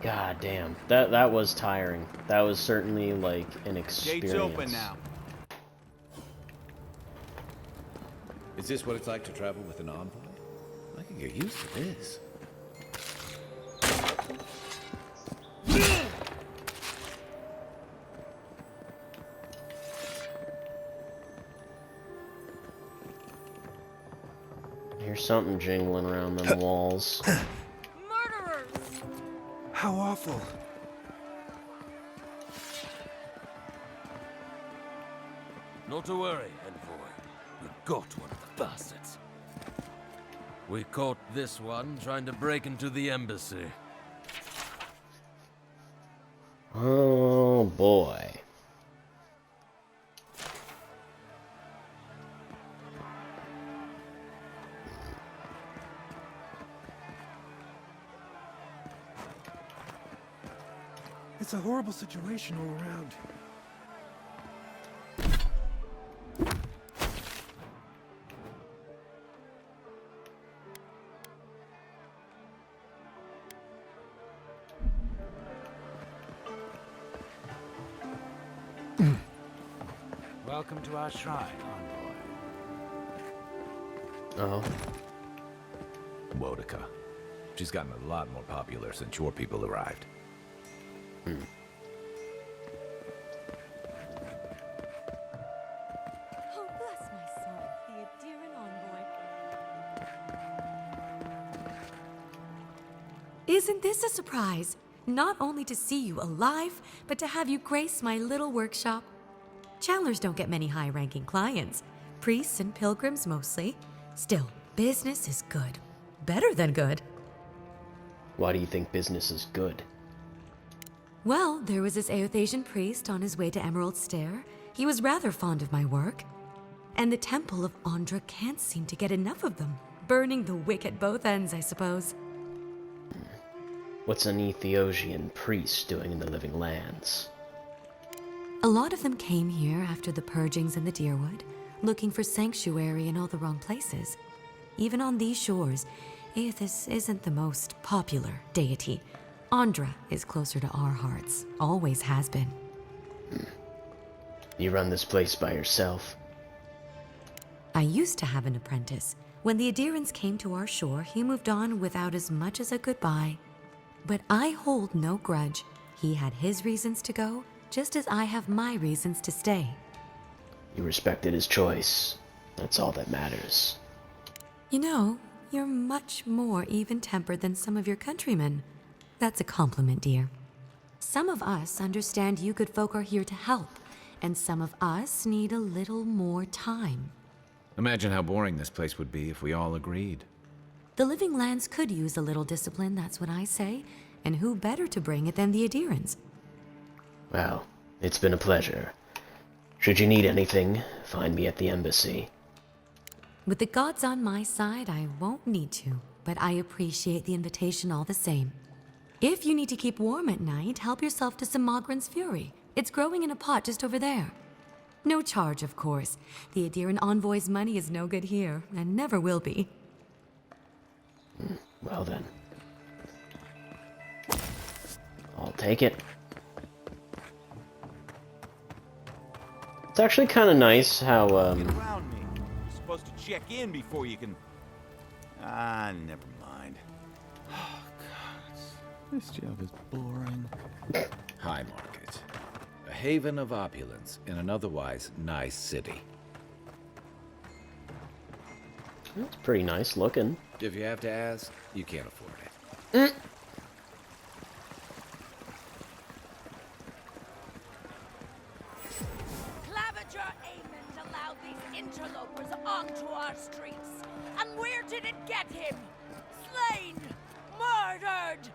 God damn. That was tiring. That was certainly like an experience. Gates open now. Is this what it's like to travel with an envoy? I can get used to this. Here's something jingling around them walls. Murderers! How awful. Not to worry, Envoy. We got one of the bastards. We caught this one trying to break into the embassy. Oh boy. It's a horrible situation all around. Welcome to our shrine, Envoy. Oh. Wodica. She's gotten a lot more popular since your people arrived. Oh, bless my soul, the Adiran envoy. Isn't this a surprise? Not only to see you alive, but to have you grace my little workshop. Chandlers don't get many high-ranking clients. Priests and pilgrims mostly. Still, business is good. Better than good. Why do you think business is good? Well, there was this Aothasian priest on his way to Emerald Stair. He was rather fond of my work. And the Temple of Andra can't seem to get enough of them. Burning the wick at both ends, I suppose. What's an Ethiopian priest doing in the Living Lands? A lot of them came here after the purgings in the Deerwood, looking for sanctuary in all the wrong places. Even on these shores, Aethys isn't the most popular deity. Andra is closer to our hearts, always has been. You run this place by yourself? I used to have an apprentice. When the Adirans came to our shore, he moved on without as much as a goodbye. But I hold no grudge. He had his reasons to go, just as I have my reasons to stay. You respected his choice. That's all that matters. You know, you're much more even-tempered than some of your countrymen. That's a compliment, dear. Some of us understand you good folk are here to help, and some of us need a little more time. Imagine how boring this place would be if we all agreed. The Living Lands could use a little discipline, that's what I say, and who better to bring it than the Adirans? Well, it's been a pleasure. Should you need anything, find me at the embassy. With the gods on my side, I won't need to, but I appreciate the invitation all the same. If you need to keep warm at night, help yourself to some Mogren's Fury. It's growing in a pot just over there. No charge, of course. The Adiran envoy's money is no good here, and never will be. Well then. I'll take it. It's actually kind of nice how, Get around me. You're supposed to check in before you can... Ah, never mind. Oh, God. This job is boring. High Market. A haven of opulence in an otherwise nice city. It's pretty nice looking. If you have to ask, you can't afford it. Claviger Aemond allowed these interlopers onto our streets. And where did it get him? Slain! Murdered!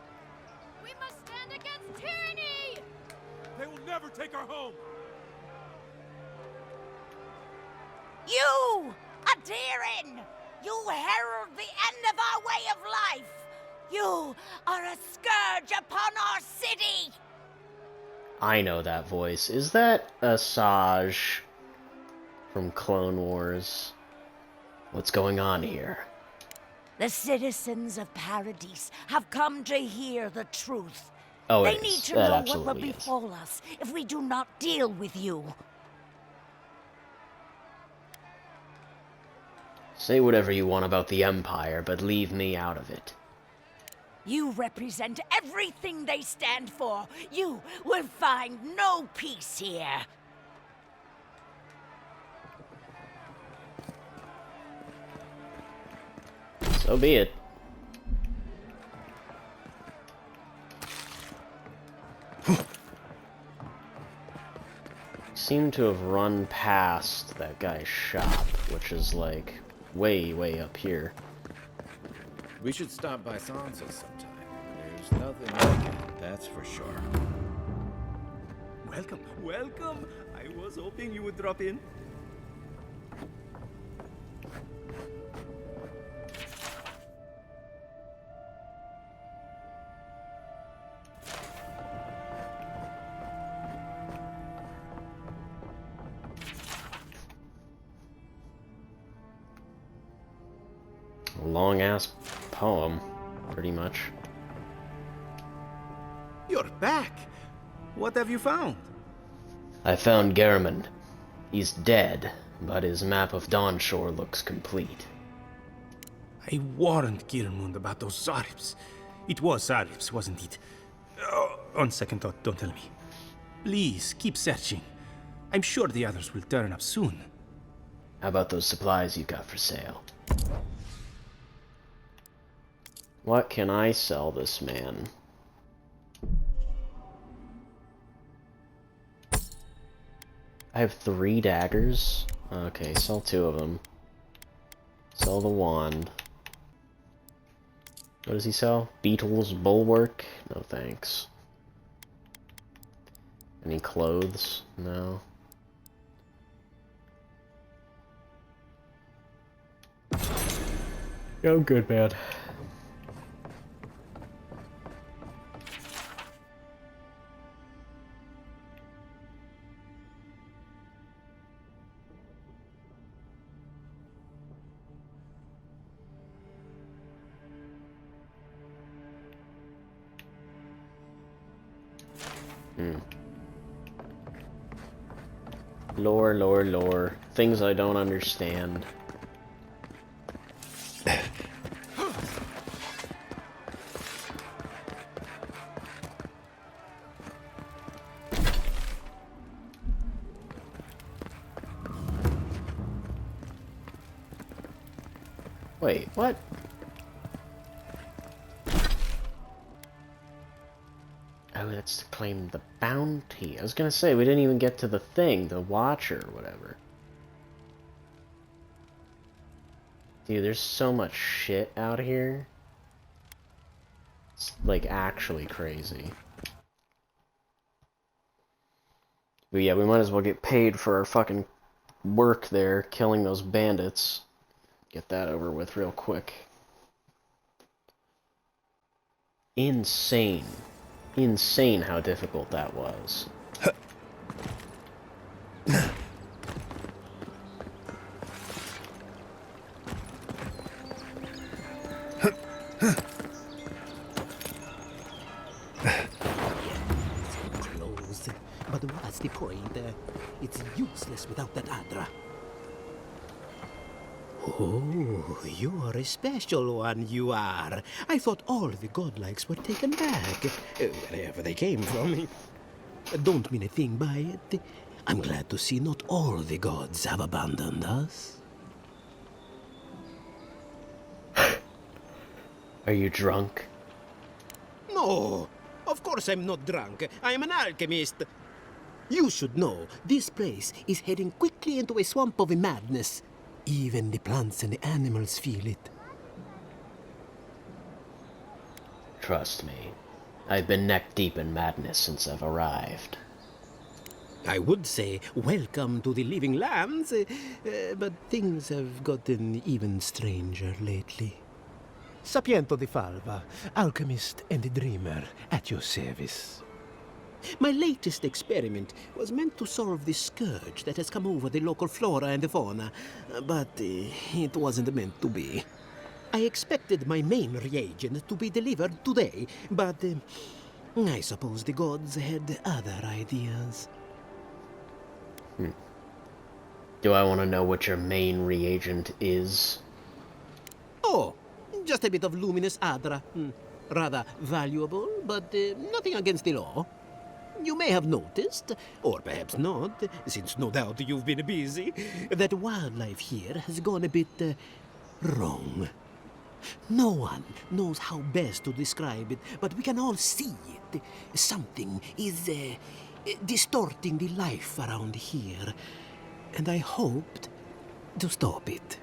We must stand against tyranny! They will never take our home! You! Adiran! You herald the end of our way of life! You are a scourge upon our city! I know that voice. Is that Asajj from Clone Wars? What's going on here? The citizens of Paradis have come to hear the truth. Oh, They it need is. to That know what absolutely will is. befall us if we do not deal with you. Say whatever you want about the Empire, but leave me out of it. You represent everything they stand for. You will find no peace here. So be it. Seem to have run past that guy's shop, which is like way, way up here. We should stop by Sansa's sometime. There's nothing like it, that's for sure. Welcome, welcome. I was hoping you would drop in. A long-ass poem, pretty much. You're back. What have you found? I found Gehrman. He's dead, but his map of Dawnshore looks complete. I warned Gilmund about those Zaribs. It was Zaribs, wasn't it? Oh, on second thought, don't tell me. Please, keep searching. I'm sure the others will turn up soon. How about those supplies you got for sale? What can I sell this man? I have 3 daggers. Okay, sell 2 of them. Sell the wand. What does he sell? Beetle's bulwark? No thanks. Any clothes? No. Yeah, I'm good, man. Lore, lore, lore. Things I don't understand. Wait, what? Oh, that's to claim the bounty. I was gonna say, we didn't even get to the thing, the Watcher or whatever. Dude, there's so much shit out here. It's, like, actually crazy. But yeah, we might as well get paid for our fucking work there, killing those bandits. Get that over with real quick. Insane. Insane how difficult that was. Closed. But what's the point? It's useless without that Adra. Oh, you are a special one, you are. I thought all the godlikes were taken back, wherever they came from. Don't mean a thing by it. I'm glad to see not all the gods have abandoned us. Are you drunk? No, of course I'm not drunk. I am an alchemist. You should know, this place is heading quickly into a swamp of madness. Even the plants and the animals feel it. Trust me. I've been neck-deep in madness since I've arrived. I would say welcome to the living lands, but things have gotten even stranger lately. Sapiento di Falva, alchemist and dreamer, at your service. My latest experiment was meant to solve the scourge that has come over the local flora and the fauna, but it wasn't meant to be. I expected my main reagent to be delivered today, but I suppose the gods had other ideas. Do I want to know what your main reagent is? Oh, just a bit of luminous adra. Rather valuable, but nothing against the law. You may have noticed, or perhaps not, since no doubt you've been busy, that wildlife here has gone a bit wrong. No one knows how best to describe it, but we can all see it. Something is distorting the life around here, and I hoped to stop it.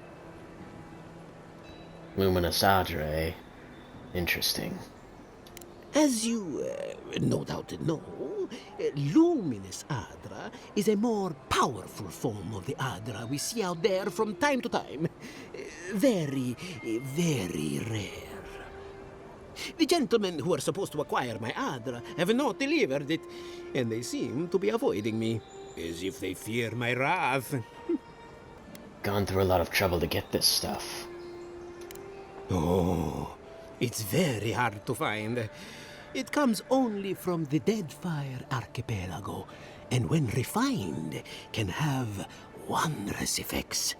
Luminous Adra, eh? Interesting. As you no doubt know, luminous Adra is a more powerful form of the Adra we see out there from time to time. Very, very rare. The gentlemen who are supposed to acquire my Adra have not delivered it, and they seem to be avoiding me, as if they fear my wrath. Gone through a lot of trouble to get this stuff. Oh, it's very hard to find. It comes only from the Deadfire Archipelago, and when refined, can have wondrous effects.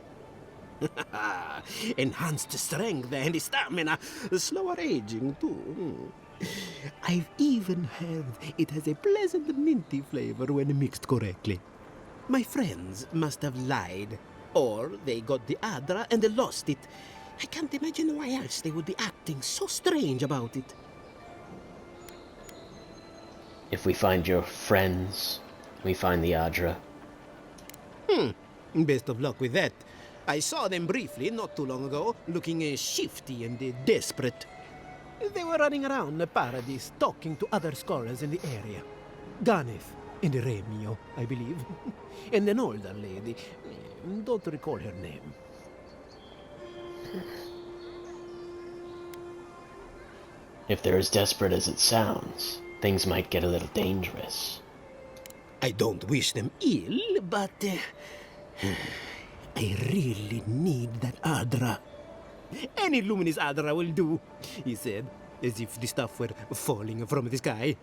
Enhanced strength and stamina, slower aging too. I've even heard it has a pleasant minty flavor when mixed correctly. My friends must have lied, or they got the Adra and lost it. I can't imagine why else they would be acting so strange about it. If we find your friends, we find the Adra. Best of luck with that. I saw them briefly not too long ago, looking shifty and desperate. They were running around Paradis, talking to other scholars in the area. Ganef and Remio, I believe. And an older lady. Don't recall her name. If they're as desperate as it sounds, things might get a little dangerous. I don't wish them ill, but I really need that Adra. Any luminous Adra will do, he said, as if the stuff were falling from the sky.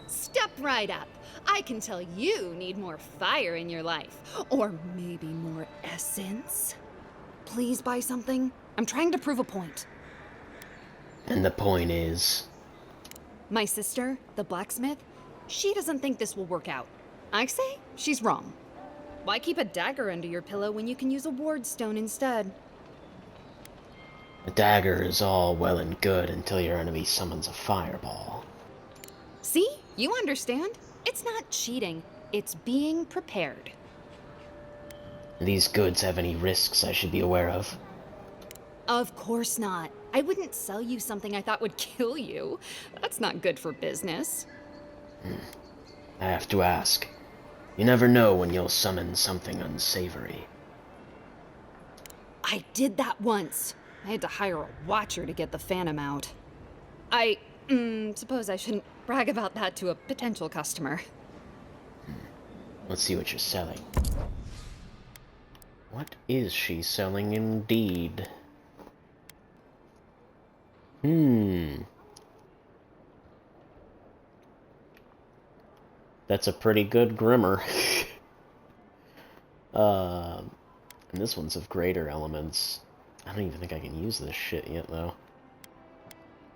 Step right up. I can tell you need more fire in your life. Or maybe more essence. Please buy something. I'm trying to prove a point. And the point is... My sister, the blacksmith, she doesn't think this will work out. I say she's wrong. Why keep a dagger under your pillow when you can use a ward stone instead? A dagger is all well and good until your enemy summons a fireball. See? You understand? It's not cheating. It's being prepared. These goods have any risks I should be aware of? Of course not. I wouldn't sell you something I thought would kill you. That's not good for business. I have to ask. You never know when you'll summon something unsavory. I did that once. I had to hire a watcher to get the phantom out. I suppose I shouldn't brag about that to a potential customer. Let's see what you're selling. What is she selling indeed? That's a pretty good grimmer. And this one's of greater elements. I don't even think I can use this shit yet, though.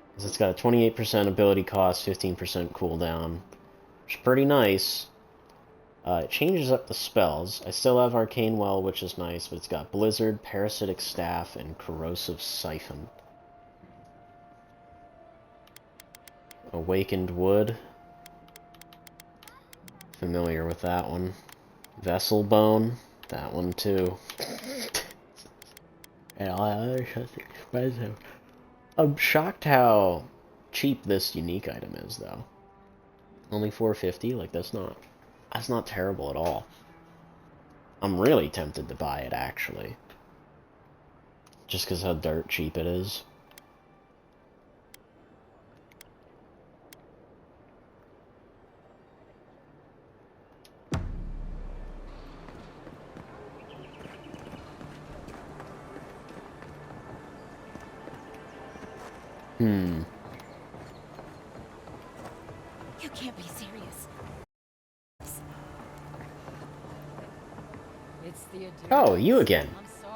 Because it's got a 28% ability cost, 15% cooldown. Which is pretty nice. It changes up the spells. I still have Arcane Well, which is nice, but it's got Blizzard, Parasitic Staff, and Corrosive Siphon. Awakened Wood. Familiar with that one. Vessel Bone. That one too. And all that other shit's expensive. I'm shocked how cheap this unique item is, though. Only $4.50? Like, that's not terrible at all. I'm really tempted to buy it, actually. Just because how dirt cheap it is. Hmm. You can't be serious. It's the Oh, you again.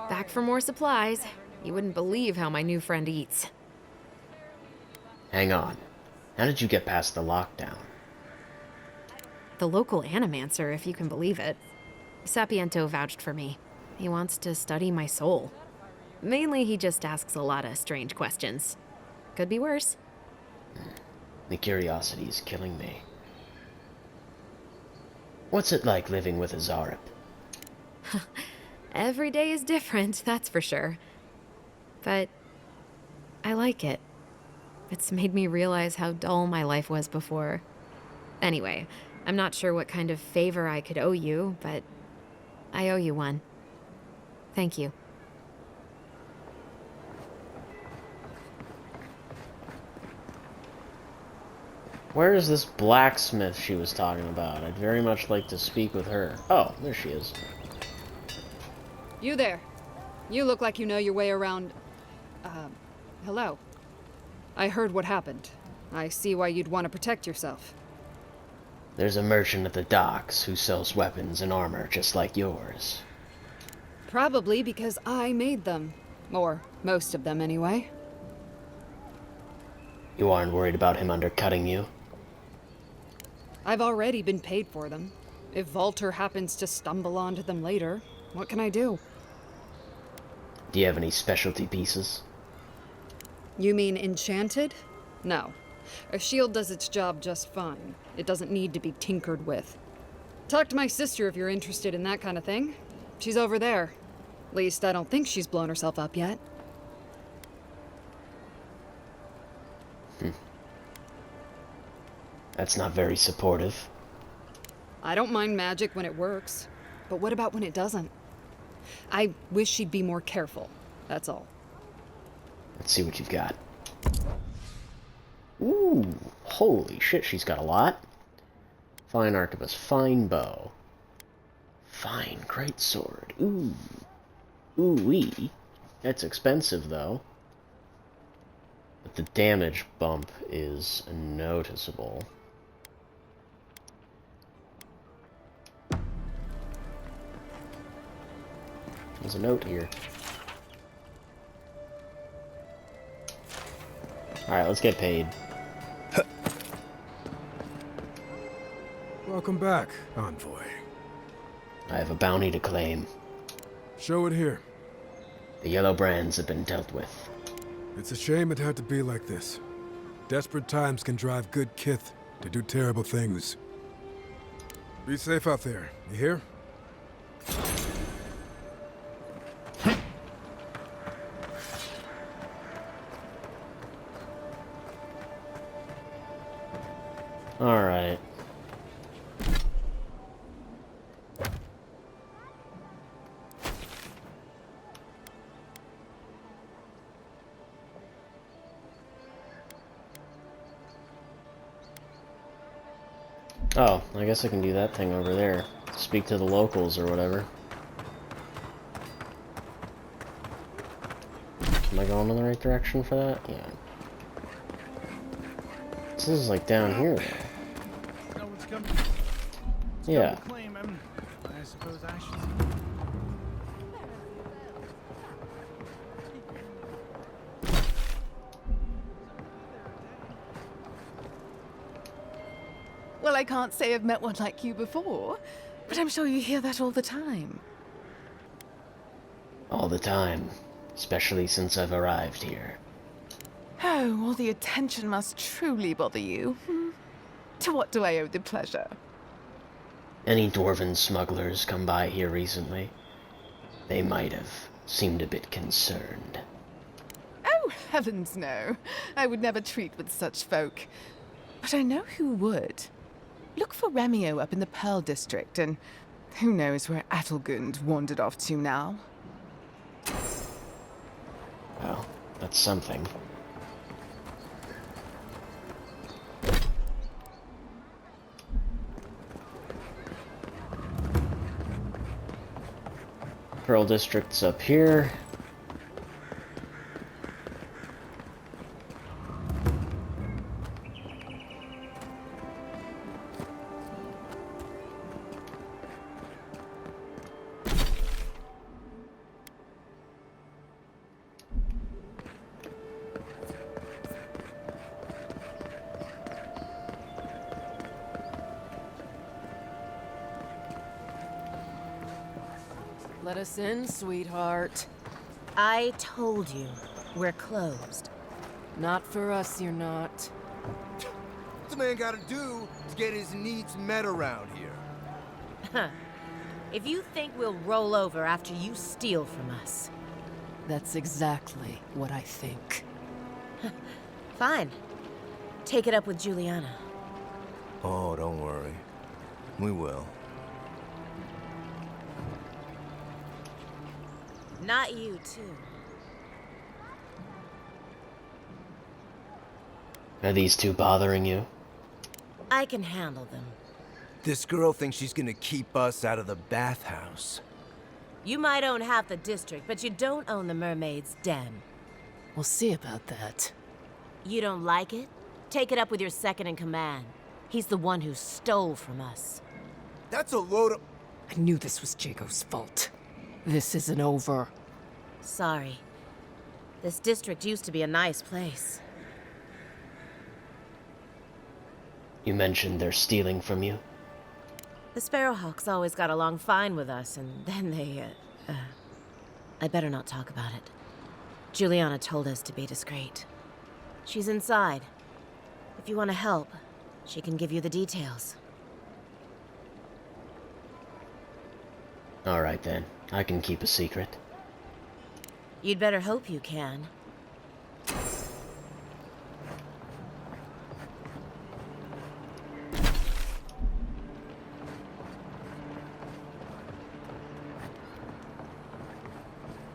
Back for more supplies. You wouldn't believe how my new friend eats. Hang on. How did you get past the lockdown? The local animancer, if you can believe it. Sapiento vouched for me. He wants to study my soul. Mainly, he just asks a lot of strange questions. Could be worse. The curiosity is killing me. What's it like living with a Zarip? Every day is different, that's for sure. But I like it. It's made me realize how dull my life was before. Anyway, I'm not sure what kind of favor I could owe you, but I owe you one. Thank you. Where is this blacksmith she was talking about? I'd very much like to speak with her. Oh, there she is. You there. You look like you know your way around... hello. I heard what happened. I see why you'd want to protect yourself. There's a merchant at the docks who sells weapons and armor just like yours. Probably because I made them. Or most of them, anyway. You aren't worried about him undercutting you? I've already been paid for them. If Walter happens to stumble onto them later, what can I do? Do you have any specialty pieces? You mean enchanted? No. A shield does its job just fine. It doesn't need to be tinkered with. Talk to my sister if you're interested in that kind of thing. She's over there. At least I don't think she's blown herself up yet. That's not very supportive. I don't mind magic when it works. But what about when it doesn't? I wish she'd be more careful. That's all. Let's see what you've got. Ooh, holy shit, she's got a lot. Fine arquebus, fine bow. Fine greatsword. Ooh. Ooh-wee. That's expensive, though. But the damage bump is noticeable. There's a note here. Alright, let's get paid. Welcome back, Envoy. I have a bounty to claim. Show it here. The yellow brands have been dealt with. It's a shame it had to be like this. Desperate times can drive good kith to do terrible things. Be safe out there, you hear? Alright. Oh, I guess I can do that thing over there. Speak to the locals or whatever. Am I going in the right direction for that? Yeah. This is like down here, though. No one's come. Yeah. Claim him. I suppose I should. Well, I can't say I've met one like you before, but I'm sure you hear that all the time. All the time. Especially since I've arrived here. Oh, all the attention must truly bother you. To what do I owe the pleasure? Any dwarven smugglers come by here recently? They might have seemed a bit concerned. Oh, heavens no. I would never treat with such folk. But I know who would. Look for Remio up in the Pearl District, and who knows where Adelgund wandered off to now. Well, that's something. Pearl District's up here. Let us in, sweetheart. I told you, we're closed. Not for us, you're not. What's a man gotta do to get his needs met around here? Huh. If you think we'll roll over after you steal from us. That's exactly what I think. Fine. Take it up with Juliana. Oh, don't worry. We will. Not you, too. Are these two bothering you? I can handle them. This girl thinks she's gonna keep us out of the bathhouse. You might own half the district, but you don't own the mermaid's den. We'll see about that. You don't like it? Take it up with your second in command. He's the one who stole from us. That's a load of... I knew this was Jago's fault. This isn't over. Sorry. This district used to be a nice place. You mentioned they're stealing from you? The Sparrowhawks always got along fine with us, and then they, I better not talk about it. Juliana told us to be discreet. She's inside. If you want to help, she can give you the details. All right then, I can keep a secret. You'd better hope you can.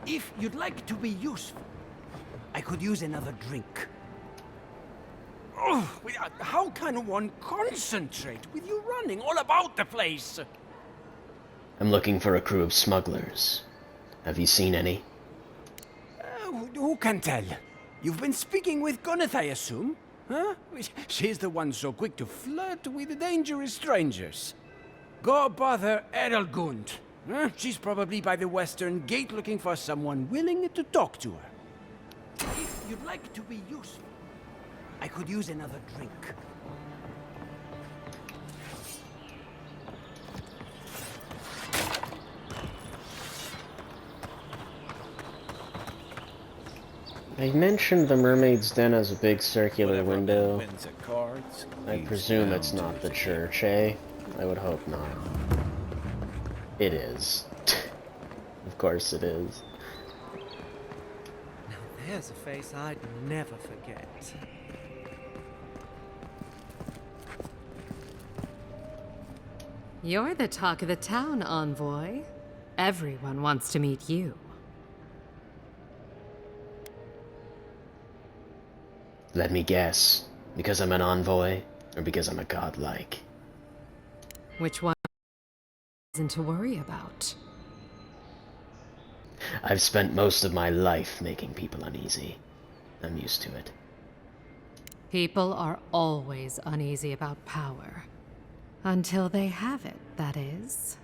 If you'd like to be useful, I could use another drink. Oh, how can one concentrate with you running all about the place? I'm looking for a crew of smugglers. Have you seen any? Who can tell? You've been speaking with Gunneth, I assume? Huh? She's the one so quick to flirt with dangerous strangers. Go bother Edelgund. Huh? She's probably by the western gate looking for someone willing to talk to her. If you'd like to be useful, I could use another drink. I mentioned the mermaid's den has a big circular window. Wins at cards, I leaves presume down it's to not the the church, eh? I would hope not. It is. Of course it is. Now there's a face I'd never forget. You're the talk of the town, Envoy. Everyone wants to meet you. Let me guess. Because I'm an envoy, or because I'm a godlike? Which one isn't to worry about? I've spent most of my life making people uneasy. I'm used to it. People are always uneasy about power. Until they have it, that is.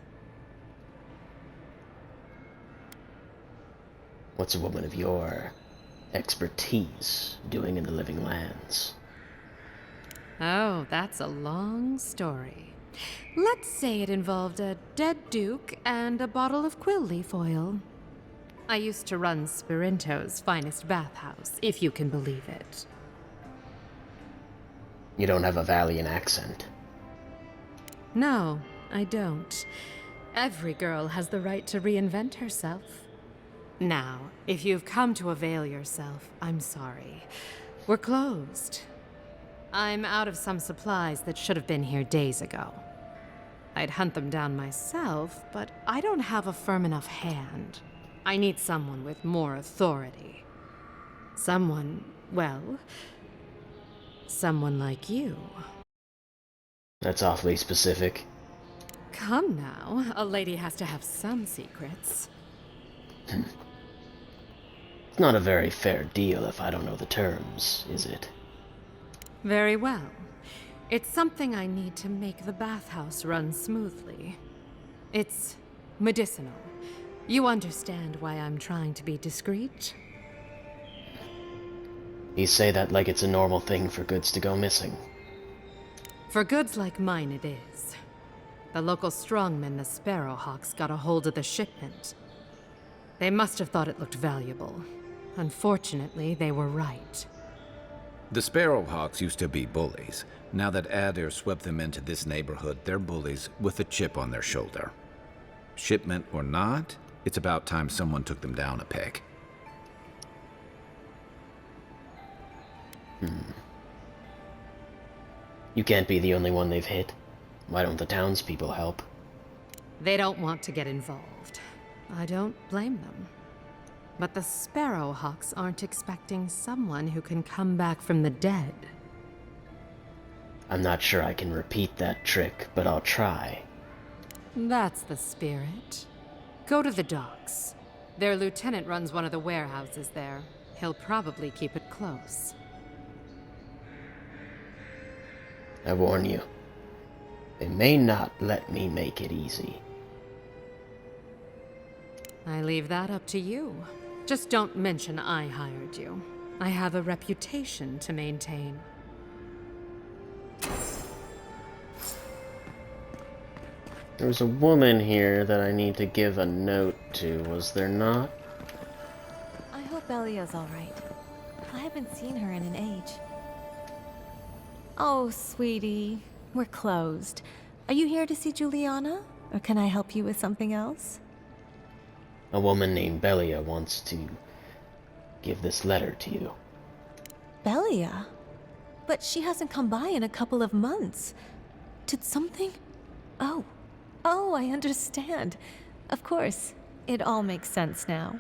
What's a woman of your expertise doing in the living lands? Oh, that's a long story. Let's say it involved a dead duke and a bottle of quill leaf oil. I used to run Spirinto's finest bathhouse, if you can believe it. You don't have a Valian accent. No, I don't. Every girl has the right to reinvent herself. Now, if you've come to avail yourself, I'm sorry. We're closed. I'm out of some supplies that should have been here days ago. I'd hunt them down myself, but I don't have a firm enough hand. I need someone with more authority. Someone, well, someone like you. That's awfully specific. Come now, a lady has to have some secrets. It's not a very fair deal if I don't know the terms, is it? Very well. It's something I need to make the bathhouse run smoothly. It's medicinal. You understand why I'm trying to be discreet? You say that like it's a normal thing for goods to go missing. For goods like mine, it is. The local strongmen, the Sparrowhawks, got a hold of the shipment. They must have thought it looked valuable. Unfortunately, they were right. The Sparrowhawks used to be bullies. Now that Adair swept them into this neighborhood, they're bullies with a chip on their shoulder. Shipment or not, it's about time someone took them down a peg. You can't be the only one they've hit. Why don't the townspeople help? They don't want to get involved. I don't blame them. But the Sparrowhawks aren't expecting someone who can come back from the dead. I'm not sure I can repeat that trick, but I'll try. That's the spirit. Go to the docks. Their lieutenant runs one of the warehouses there. He'll probably keep it close. I warn you, they may not let me make it easy. I leave that up to you. Just don't mention I hired you. I have a reputation to maintain. There's a woman here that I need to give a note to, was there not? I hope Elia's alright. I haven't seen her in an age. Oh, sweetie. We're closed. Are you here to see Juliana? Or can I help you with something else? A woman named Belia wants to give this letter to you. Belia? But she hasn't come by in a couple of months. Did something... Oh, I understand. Of course. It all makes sense now.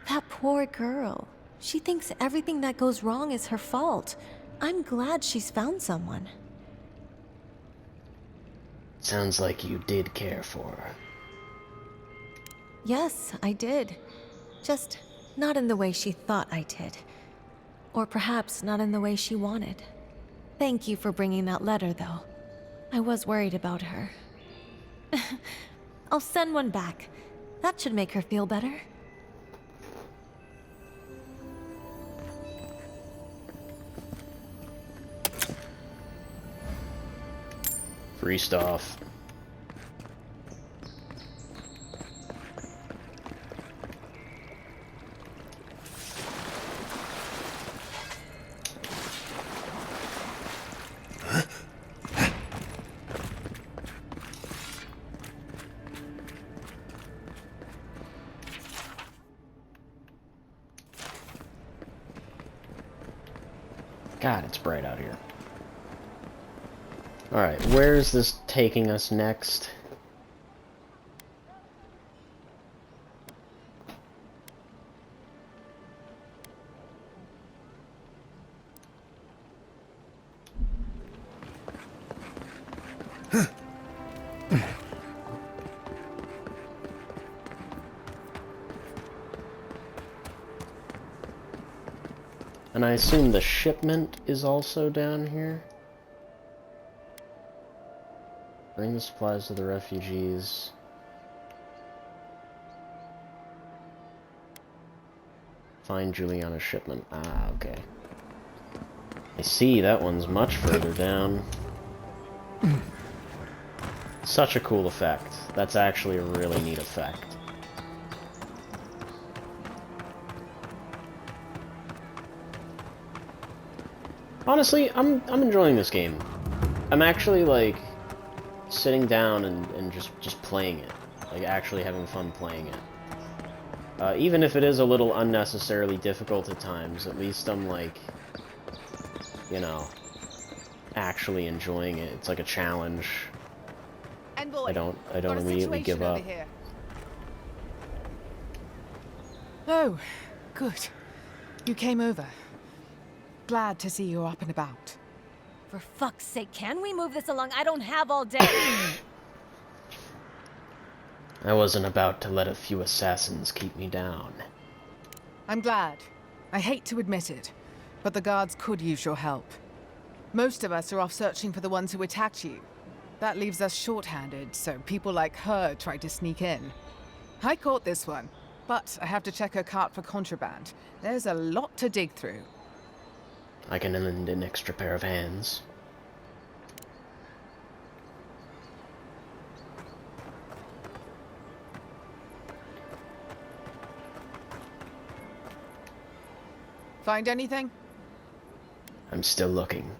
That poor girl. She thinks everything that goes wrong is her fault. I'm glad she's found someone. Sounds like you did care for her. Yes, I did. Just not in the way she thought I did. Or perhaps not in the way she wanted. Thank you for bringing that letter, though. I was worried about her. I'll send one back. That should make her feel better. Free stuff. God, it's bright out here. Alright, where is this taking us next? And I assume the shipment is also down here? Bring the supplies to the refugees. Find Juliana's shipment. Ah, okay. I see, that one's much further down. Such a cool effect. That's actually a really neat effect. Honestly, I'm enjoying this game. I'm actually, like, sitting down and just playing it. Like, actually having fun playing it. Even if it is a little unnecessarily difficult at times, at least I'm, like, you know, actually enjoying it. It's like a challenge. Envoy, I don't immediately give up. Oh, good. You came over. Glad to see you're up and about. For fuck's sake, can we move this along? I don't have all day. I wasn't about to let a few assassins keep me down. I'm glad. I hate to admit it, but the guards could use your help. Most of us are off searching for the ones who attacked you. That leaves us short-handed, so people like her try to sneak in. I caught this one, but I have to check her cart for contraband. There's a lot to dig through. I can lend an extra pair of hands. Find anything? I'm still looking.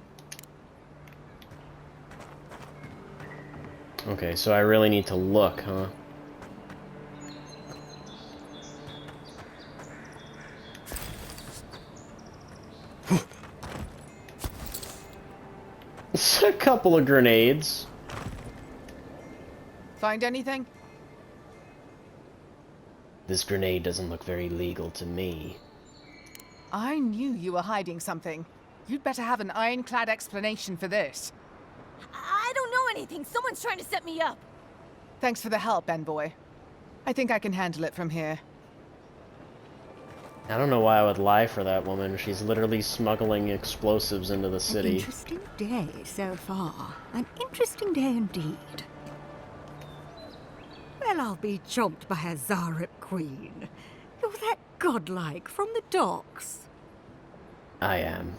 Okay, so I really need to look, huh? It's a couple of grenades. Find anything? This grenade doesn't look very legal to me. I knew you were hiding something. You'd better have an ironclad explanation for this. I don't know anything. Someone's trying to set me up. Thanks for the help, Envoy. I think I can handle it from here. I don't know why I would lie for that woman. She's literally smuggling explosives into the An city. interesting day so far. An interesting day indeed. Well, I'll be chomped by a Zarep queen. You're that godlike from the docks. I am.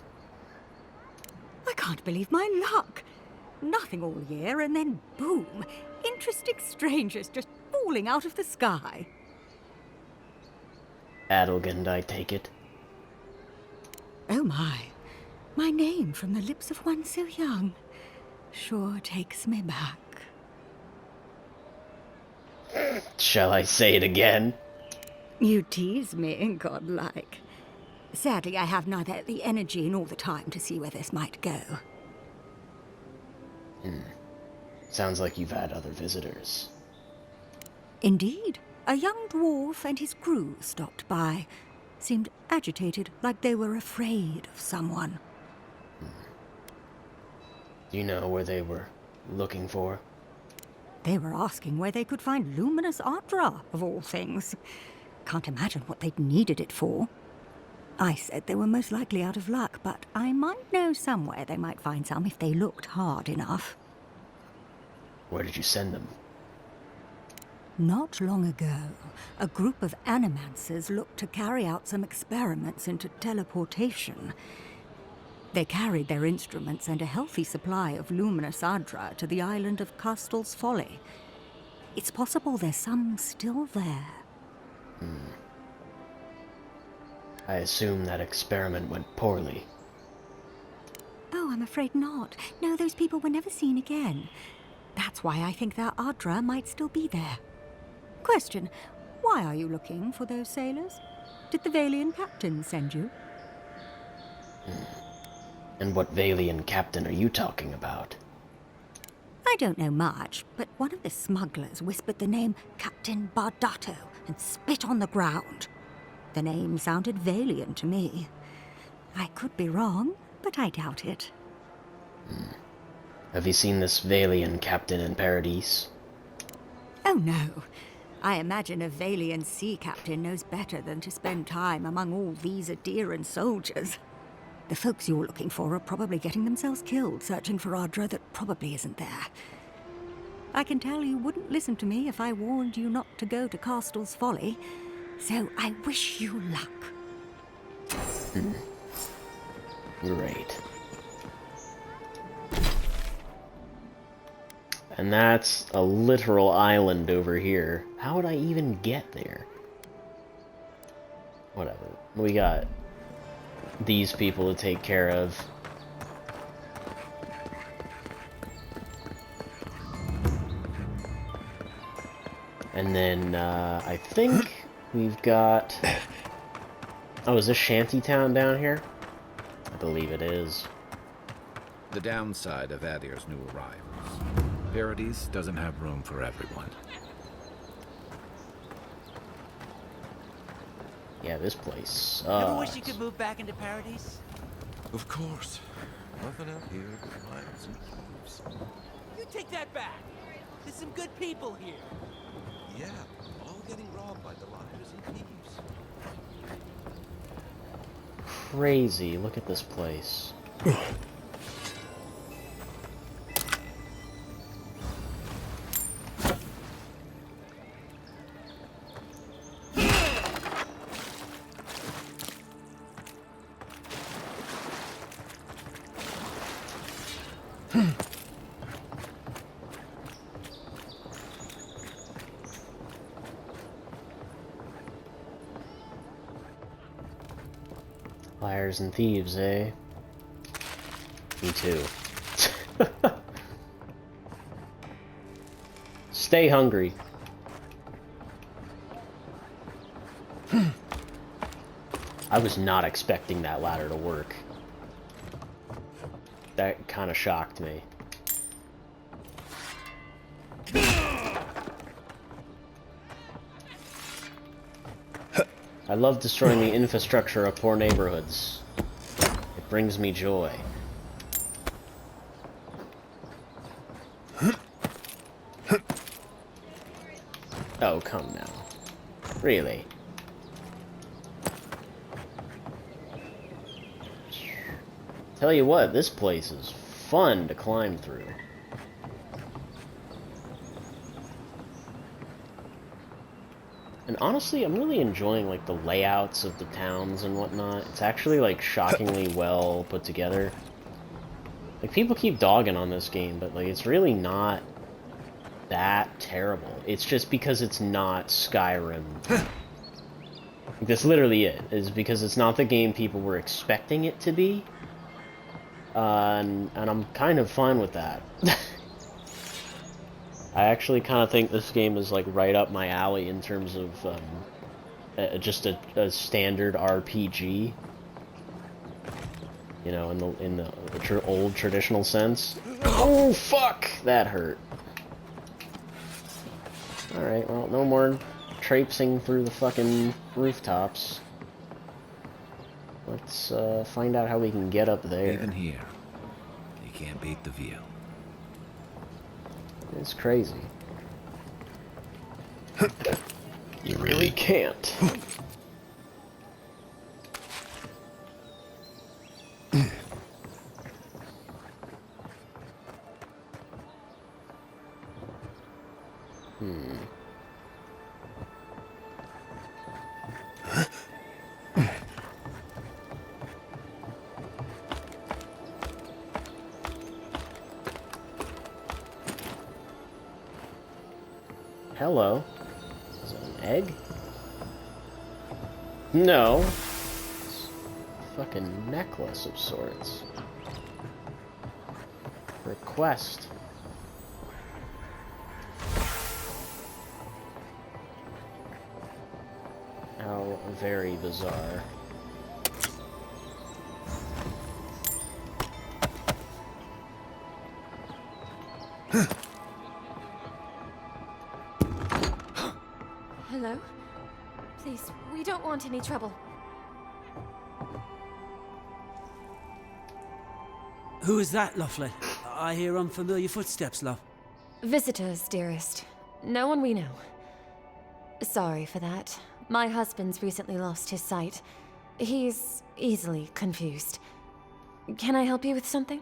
I can't believe my luck. Nothing all year, and then boom, interesting strangers just falling out of the sky. Adelgund, I take it. Oh my name from the lips of one so young sure takes me back. Shall I say it again? You tease me, godlike. Sadly, I have neither the energy nor the time to see where this might go. Sounds like you've had other visitors. Indeed. A young dwarf and his crew stopped by. Seemed agitated, like they were afraid of someone. Do you know where they were looking for? They were asking where they could find luminous Ardra, of all things. Can't imagine what they'd needed it for. I said they were most likely out of luck, but I might know somewhere they might find some if they looked hard enough. Where did you send them? Not long ago, a group of animancers looked to carry out some experiments into teleportation. They carried their instruments and a healthy supply of luminous Ardra to the island of Castel's Folly. It's possible there's some still there. I assume that experiment went poorly. Oh, I'm afraid not. No, those people were never seen again. That's why I think their Ardra might still be there. Question, why are you looking for those sailors? Did the Valian captain send you? And what Valian captain are you talking about? I don't know much, but one of the smugglers whispered the name Captain Bardato and spit on the ground. The name sounded Valian to me. I could be wrong, but I doubt it. Have you seen this Valian captain in Paradis? Oh no. I imagine a Valian sea captain knows better than to spend time among all these adherent soldiers. The folks you're looking for are probably getting themselves killed searching for Ardra that probably isn't there. I can tell you wouldn't listen to me if I warned you not to go to Castel's Folly, so I wish you luck. Great. And that's a literal island over here. How would I even get there? Whatever. We got these people to take care of. And then, I think we've got... Oh, is this Shantytown down here? I believe it is. The downside of Adir's new arrivals. Paradis doesn't have room for everyone. Yeah, this place Ever wish you could move back into Paradis? Of course. Nothing out here but lions and thieves. You take that back. There's some good people here. Yeah, all getting robbed by the liars and thieves. Crazy. Look at this place. Liars and thieves, eh? Me too. Stay hungry. I was not expecting that ladder to work. That kind of shocked me. I love destroying the infrastructure of poor neighborhoods. It brings me joy. Oh, come now. Really? Tell you what, this place is fun to climb through. And honestly, I'm really enjoying like the layouts of the towns and whatnot. It's actually like shockingly well put together. Like people keep dogging on this game, but like it's really not that terrible. It's just because it's not Skyrim. That's literally it. Is because it's not the game people were expecting it to be. And I'm kind of fine with that. I actually kind of think this game is like right up my alley in terms of just a standard RPG. You know, in the old traditional sense. Oh fuck, that hurt. All right, well, no more traipsing through the fucking rooftops. Let's find out how we can get up there. Even here, you can't beat the view. It's crazy. You really can't. Hello. Is it an egg? No. It's a fucking necklace of sorts. For a quest. How very bizarre. Hello? Please, we don't want any trouble. Who is that, Lovely? I hear unfamiliar footsteps, love. Visitors, dearest. No one we know. Sorry for that. My husband's recently lost his sight. He's easily confused. Can I help you with something?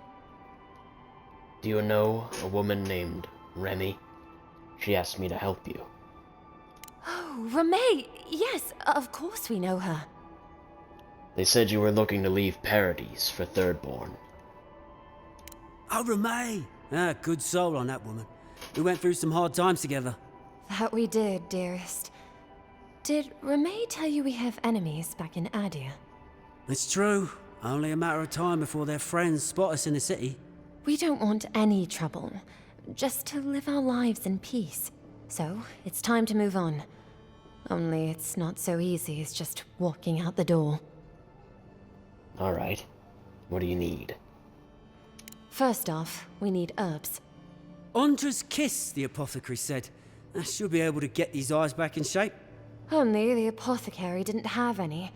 Do you know a woman named Remy? She asked me to help you. Oh, Ramay! Yes, of course we know her. They said you were looking to leave Paradis for Thirdborn. Oh, Ramay! Ah, good soul on that woman. We went through some hard times together. That we did, dearest. Did Ramay tell you we have enemies back in Adir? It's true. Only a matter of time before their friends spot us in the city. We don't want any trouble. Just to live our lives in peace. So, it's time to move on. Only it's not so easy as just walking out the door. Alright. What do you need? First off, we need herbs. Ondra's kiss, the apothecary said. I should be able to get these eyes back in shape. Only the apothecary didn't have any.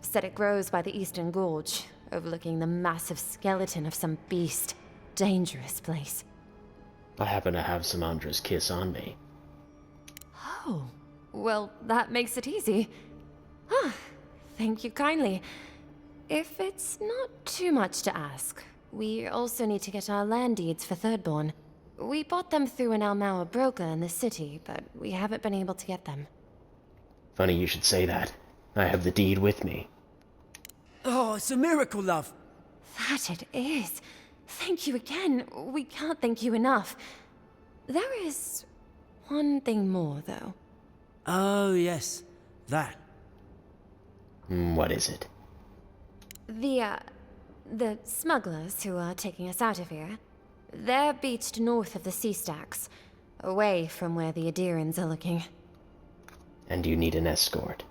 Said it grows by the Eastern Gorge, overlooking the massive skeleton of some beast. Dangerous place. I happen to have some Ondra's kiss on me. Oh, well, that makes it easy. Ah, thank you kindly. If it's not too much to ask, we also need to get our land deeds for Thirdborn. We bought them through an Almauer broker in the city, but we haven't been able to get them. Funny you should say that. I have the deed with me. Oh, it's a miracle, love. That it is. Thank you again. We can't thank you enough. There is one thing more, though. Oh, yes. That. What is it? The smugglers who are taking us out of here, they're beached north of the sea stacks, away from where the Adirans are looking. And you need an escort.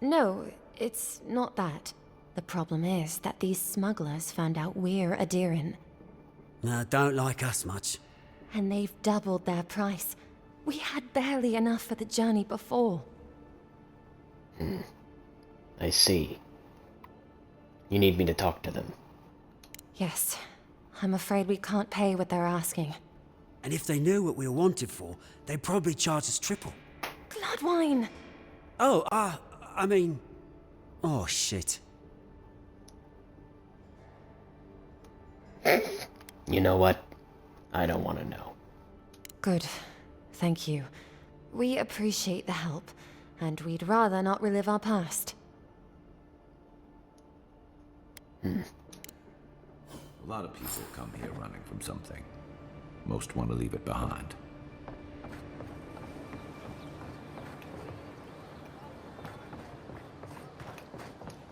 No, it's not that. The problem is that these smugglers found out we're Adiran. Don't like us much. And they've doubled their price. We had barely enough for the journey before. I see. You need me to talk to them. Yes. I'm afraid we can't pay what they're asking. And if they knew what we were wanted for, they'd probably charge us triple. Bloodwine! Oh, I mean... Oh, shit. You know what? I don't want to know. Good. Thank you. We appreciate the help, and we'd rather not relive our past. A lot of people come here running from something. Most want to leave it behind.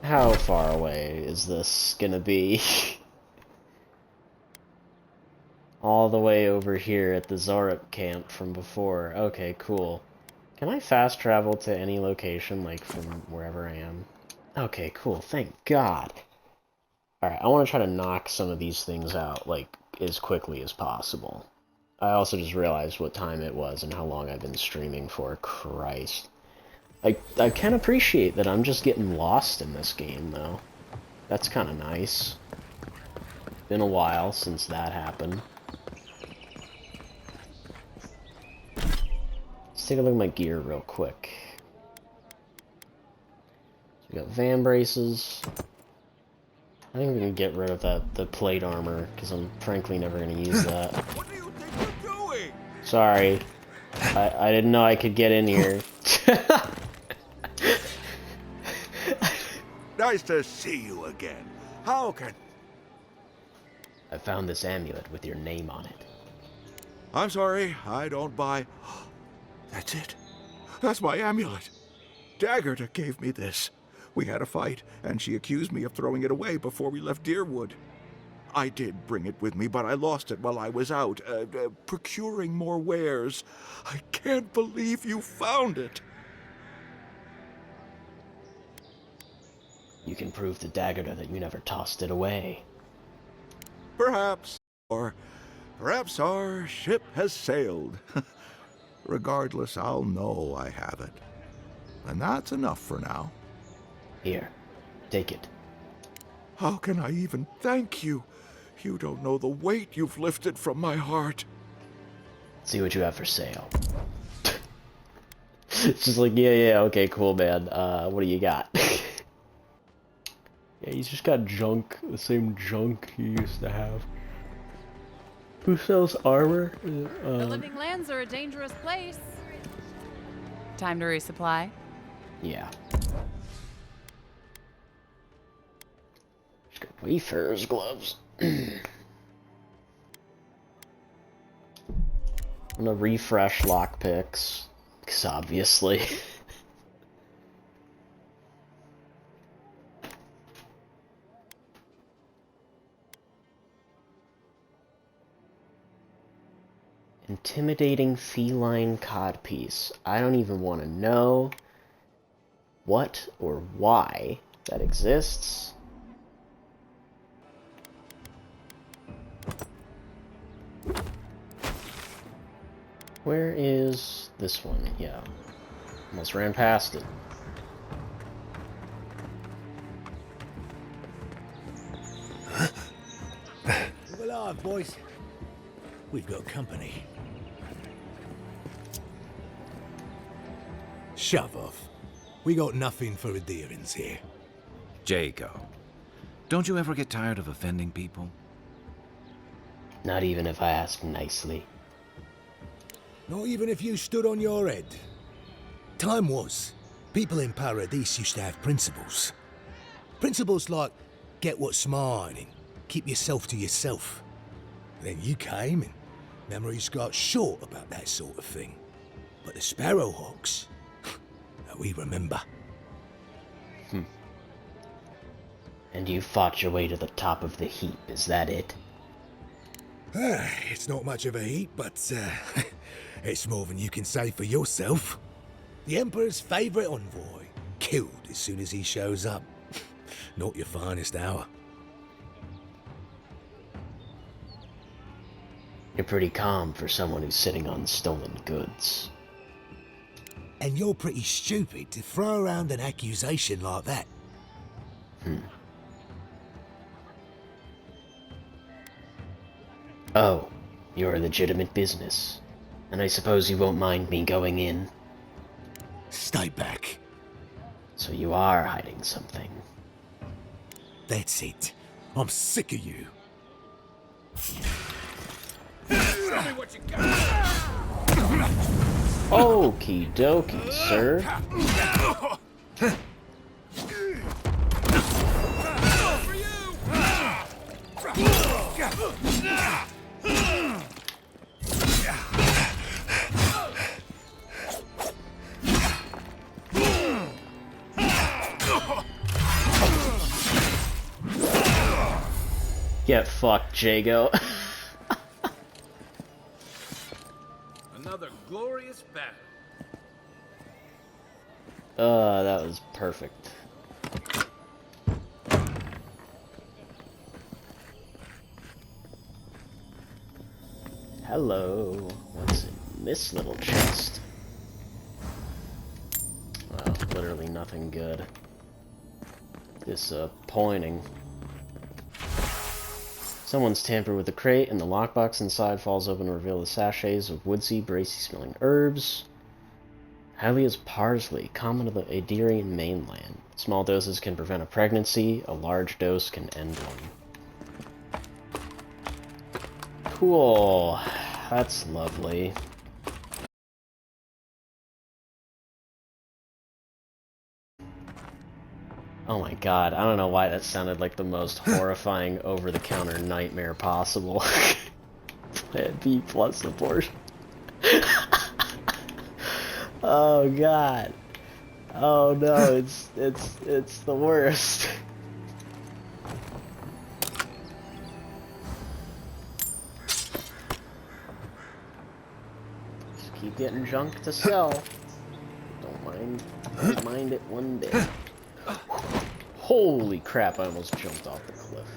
How far away is this gonna be? All the way over here at the Zarup camp from before. Okay, cool. Can I fast travel to any location, like from wherever I am? Okay, cool. Thank God. Alright, I want to try to knock some of these things out, like, as quickly as possible. I also just realized what time it was and how long I've been streaming for. Christ. I can appreciate that I'm just getting lost in this game, though. That's kind of nice. Been a while since that happened. Let's take a look at my gear real quick. So we got van braces. I think we can get rid of the plate armor, because I'm frankly never going to use that. What do you think you're doing? Sorry. I didn't know I could get in here. Nice to see you again. How can... I found this amulet with your name on it. I'm sorry, I don't buy... That's it. That's my amulet. Daggerta gave me this. We had a fight, and she accused me of throwing it away before we left Deerwood. I did bring it with me, but I lost it while I was out, procuring more wares. I can't believe you found it. You can prove to Daggerta that you never tossed it away. Perhaps. Or perhaps our ship has sailed. Regardless, I'll know I have it. And that's enough for now. Here, take it. How can I even thank you? You don't know the weight you've lifted from my heart. See what you have for sale. It's just like, yeah, okay, cool, man. What do you got? Yeah, he's just got junk, the same junk he used to have. Who sells armor? The living lands are a dangerous place. Time to resupply? Yeah. Just got Wayfarer's gloves. I'm gonna refresh lockpicks, because obviously. Intimidating feline codpiece. I don't even want to know what or why that exists. Where is this one? Yeah. Almost ran past it. Move along, boys. We've got company. Shove off. We got nothing for adherence here. Jago, don't you ever get tired of offending people? Not even if I ask nicely. Not even if you stood on your head. Time was, people in Paradis used to have principles. Principles like, get what's mine and keep yourself to yourself. Then you came and memories got short about that sort of thing. But the Sparrowhawks, we remember. And you fought your way to the top of the heap, is that it? It's not much of a heap, but it's more than you can say for yourself. The Emperor's favourite envoy, killed as soon as he shows up. Not your finest hour. You're pretty calm for someone who's sitting on stolen goods. And you're pretty stupid to throw around an accusation like that. Oh, you're a legitimate business. And I suppose you won't mind me going in? Stay back. So you are hiding something. That's it. I'm sick of you. Show me what you got. Okie dokie, sir. Get fucked, Jago. Another glorious battle. That was perfect. Hello. What's in this little chest? Wow, literally nothing good. Disappointing. Someone's tampered with the crate, and the lockbox inside falls open to reveal the sachets of woodsy, bracy-smelling herbs. Highly as parsley, common to the Aderian mainland. Small doses can prevent a pregnancy, a large dose can end one. Cool. That's lovely. Oh my god, I don't know why that sounded like the most horrifying over-the-counter nightmare possible. Plan B plus abortion. Oh god. Oh no, it's the worst. Just keep getting junk to sell. Don't mind it one bit. Holy crap, I almost jumped off the cliff.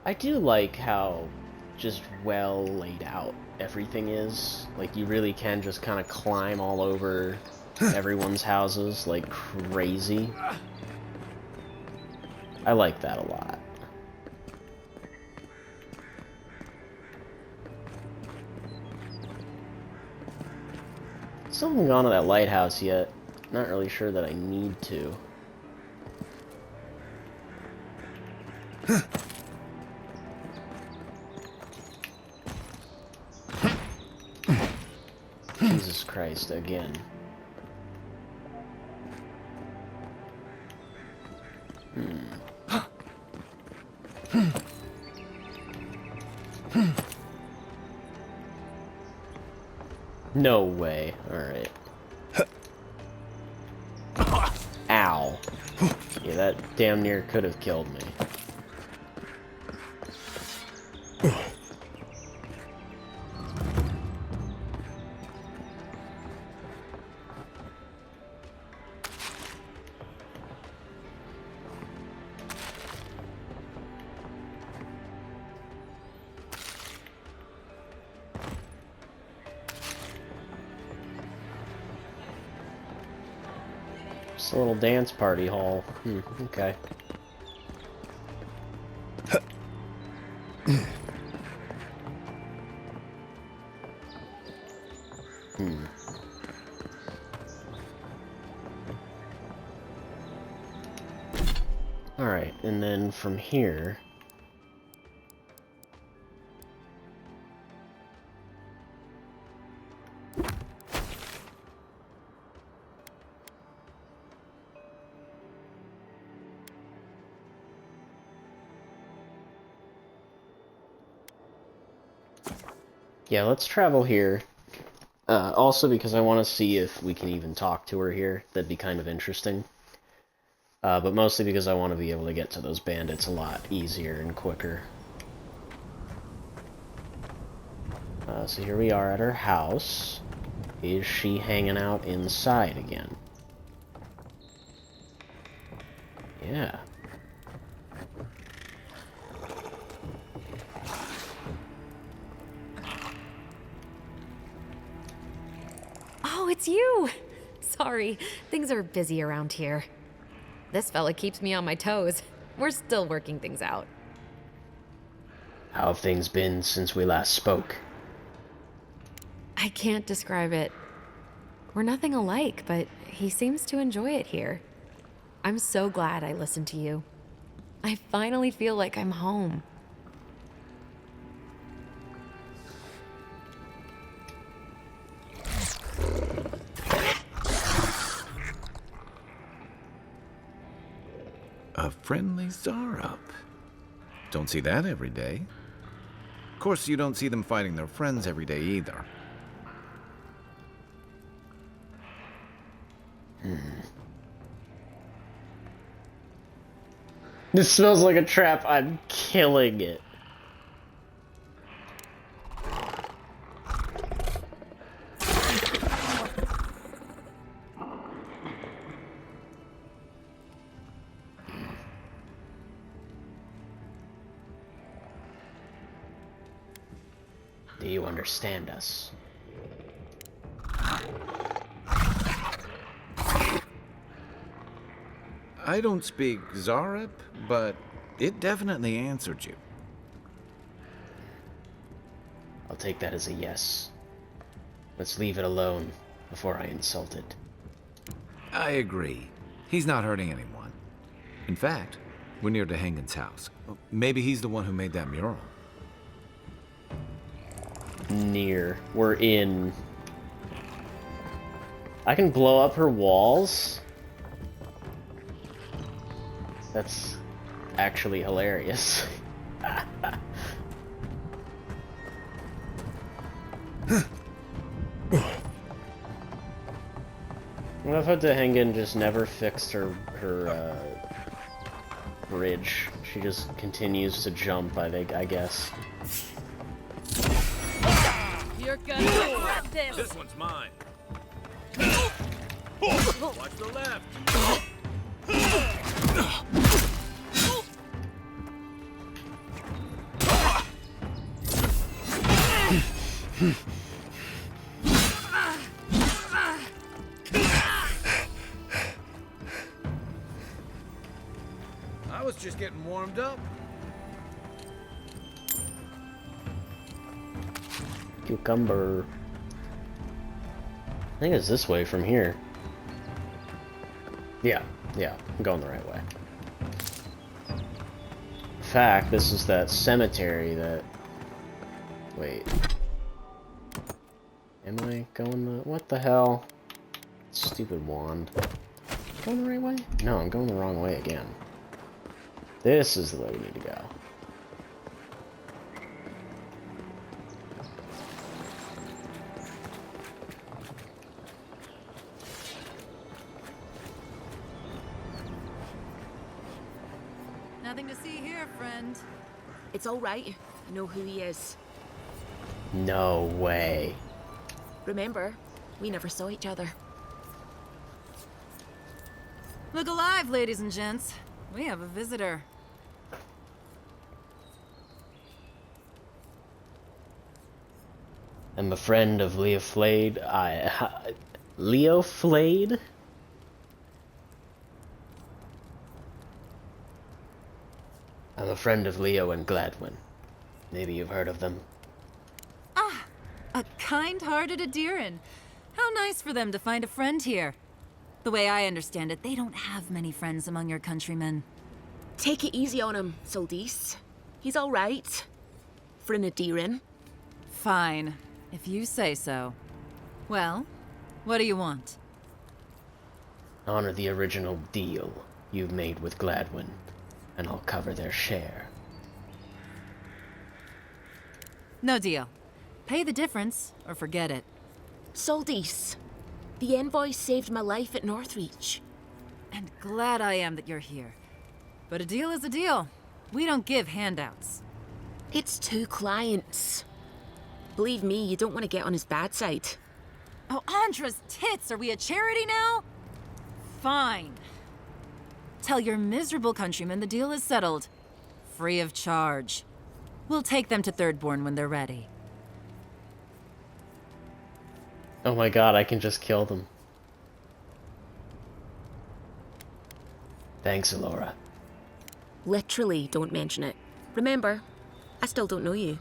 I do like how just well laid out everything is. Like, you really can just kind of climb all over everyone's houses like crazy. I like that a lot. Still haven't gone to that lighthouse yet. Not really sure that I need to. Jesus Christ, again. No way. Alright. Ow. Yeah, that damn near could have killed me. Just a little dance party hall. Okay. Alright, and then from here... Yeah, let's travel here. Also because I want to see if we can even talk to her here. That'd be kind of interesting. But mostly because I want to be able to get to those bandits a lot easier and quicker. So here we are at her house. Is she hanging out inside again? Yeah. Oh, it's you! Sorry, things are busy around here. This fella keeps me on my toes. We're still working things out. How have things been since we last spoke? I can't describe it. We're nothing alike, but he seems to enjoy it here. I'm so glad I listened to you. I finally feel like I'm home. A friendly Zarup. Don't see that every day. Of course, you don't see them fighting their friends every day either. This smells like a trap. I'm killing it. Do you understand us? I don't speak Zarup, but it definitely answered you. I'll take that as a yes. Let's leave it alone before I insult it. I agree. He's not hurting anyone. In fact, we're near Dehangan's house. Maybe he's the one who made that mural. Near. We're in. I can blow up her walls? That's actually hilarious. What if Dehangan just never fixed her bridge? She just continues to jump, I guess. You're gonna regret this. This one's mine. Watch the left. I was just getting warmed up. Cucumber. I think it's this way from here. Yeah, I'm going the right way. In fact, this is that cemetery that... Wait. Am I going the... What the hell? Stupid wand. Going the right way? No, I'm going the wrong way again. This is the way we need to go. Nothing to see here, friend. It's all right. I know who he is. No way. Remember, we never saw each other. Look alive, ladies and gents. We have a visitor. I'm a friend of Leo Flade. Leo Flade? I'm a friend of Leo and Gladwin. Maybe you've heard of them. Ah, a kind-hearted Adiran. How nice for them to find a friend here. The way I understand it, they don't have many friends among your countrymen. Take it easy on him, Soldis. He's all right. For an Adiran. Fine, if you say so. Well, what do you want? Honor the original deal you've made with Gladwin, and I'll cover their share. No deal. Pay the difference, or forget it. Soldis. The Envoy saved my life at Northreach. And glad I am that you're here. But a deal is a deal. We don't give handouts. It's 2 clients. Believe me, you don't want to get on his bad side. Oh, Andra's tits! Are we a charity now? Fine. Tell your miserable countrymen the deal is settled. Free of charge. We'll take them to Thirdborn when they're ready. Oh my god, I can just kill them. Thanks, Alora. Literally, don't mention it. Remember, I still don't know you.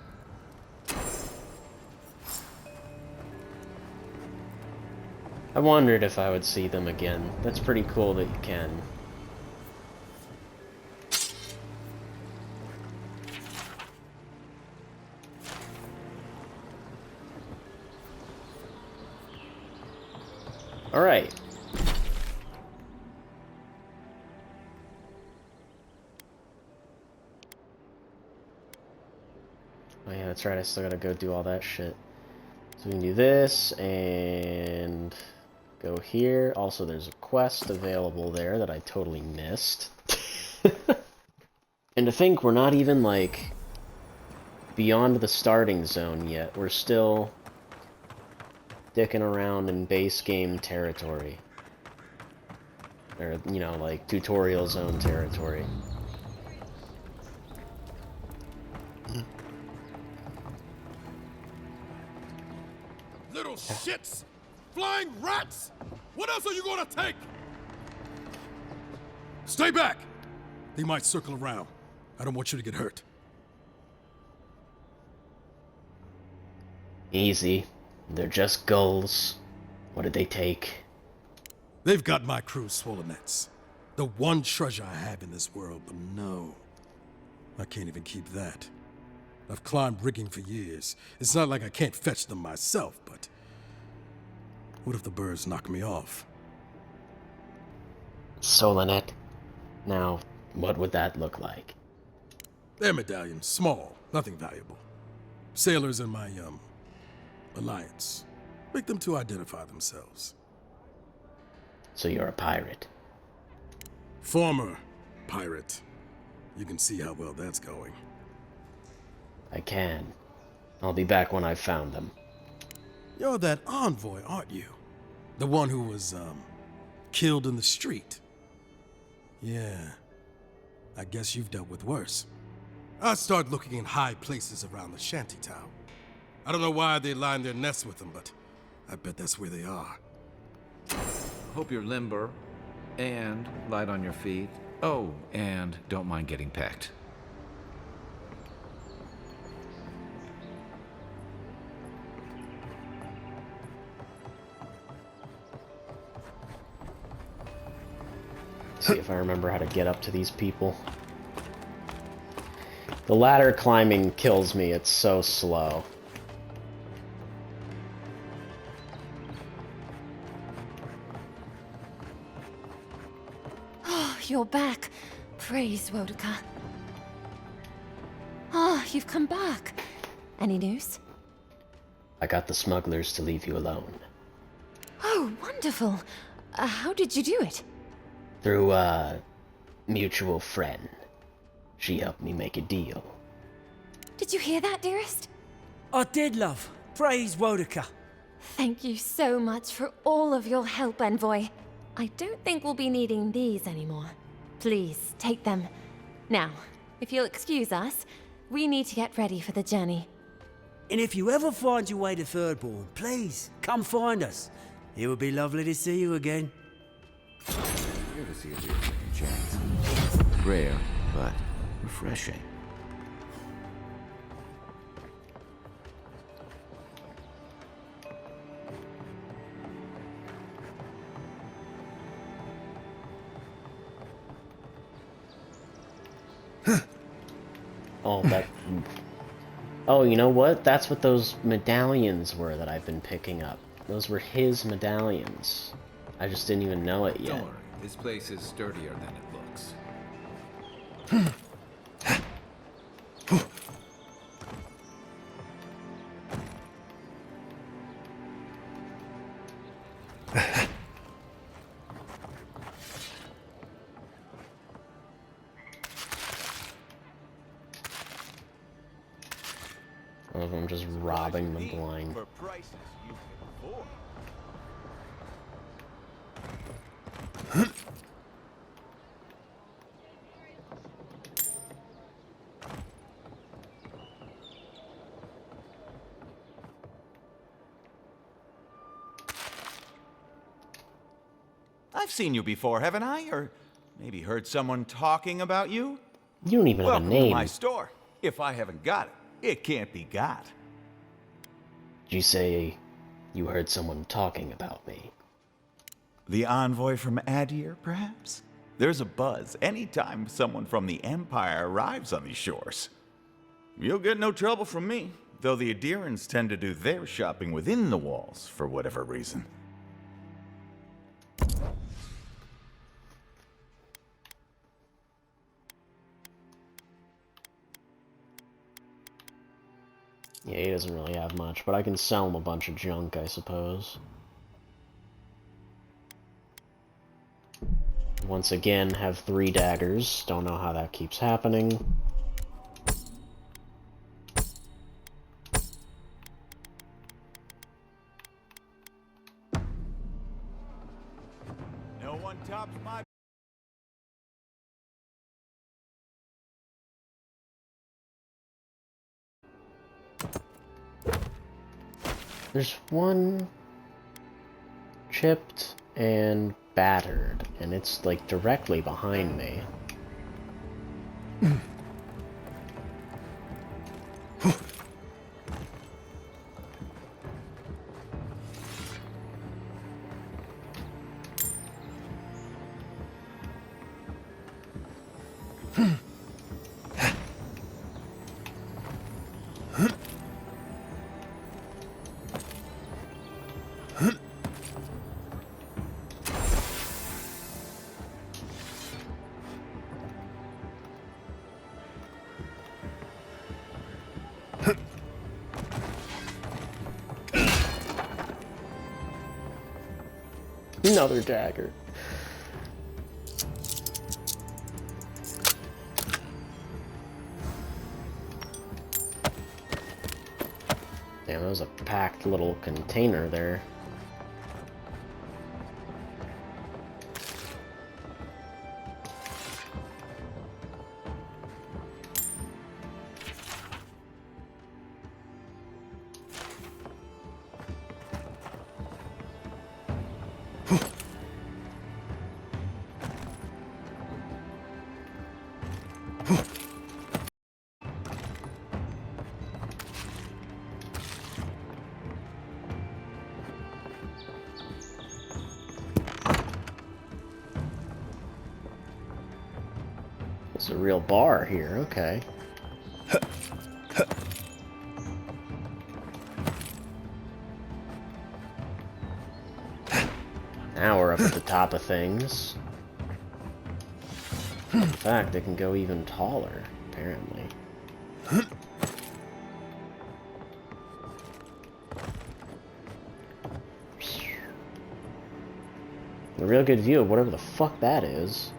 I wondered if I would see them again. That's pretty cool that you can. Alright. Oh yeah, that's right, I still gotta go do all that shit. So we can do this, and go here. Also, there's a quest available there that I totally missed. And to think we're not even, like, beyond the starting zone yet. We're still dicking around in base game territory. Or, you know, like, tutorial zone territory. Little shits! Flying rats! What else are you gonna take? Stay back! They might circle around. I don't want you to get hurt. Easy. They're just gulls. What did they take? They've got my crew's swollen nets. The one treasure I have in this world, but no. I can't even keep that. I've climbed rigging for years. It's not like I can't fetch them myself, but... what if the birds knock me off? Solonet. Now, what would that look like? They're medallions, small, nothing valuable. Sailors in my, alliance. Make them to identify themselves. So you're a pirate? Former pirate. You can see how well that's going. I can. I'll be back when I've found them. You're that envoy, aren't you? The one who was, killed in the street. Yeah. I guess you've dealt with worse. I start looking in high places around the shantytown. I don't know why they line their nests with them, but I bet that's where they are. Hope you're limber and light on your feet. Oh, and don't mind getting pecked. See if I remember how to get up to these people. The ladder climbing kills me, it's so slow. Oh, you're back. Praise Wodika. Ah, you've come back. Any news? I got the smugglers to leave you alone. Oh, wonderful. How did you do it? Through a mutual friend. She helped me make a deal. Did you hear that, dearest? I did, love. Praise Wodika. Thank you so much for all of your help, Envoy. I don't think we'll be needing these anymore. Please, take them. Now, if you'll excuse us, we need to get ready for the journey. And if you ever find your way to Thirdborn, please, come find us. It would be lovely to see you again. Here to see if you're taking a chance. Rare, but refreshing. Oh, that... Oh, you know what? That's what those medallions were that I've been picking up. Those were his medallions. I just didn't even know it yet. Don't worry, this place is sturdier than it looks. Or if I'm just robbing the blind. For prices you can afford. I've seen you before, haven't I? Or maybe heard someone talking about you? You don't even have a Welcome to name. my store. If I haven't got it, it can't be got. Did you say you heard someone talking about me? The envoy from Adir, perhaps? There's a buzz anytime someone from the Empire arrives on these shores. You'll get no trouble from me, though the Adirans tend to do their shopping within the walls for whatever reason. Yeah, he doesn't really have much, but I can sell him a bunch of junk, I suppose. Once again, have 3 daggers. Don't know how that keeps happening. No one tops my... There's one chipped and battered, and it's like directly behind me. Another dagger. Damn, that was a packed little container there. It's a real bar here, okay. Now we're up at the top of things. In fact, it can go even taller, apparently. A real good view of whatever the fuck that is.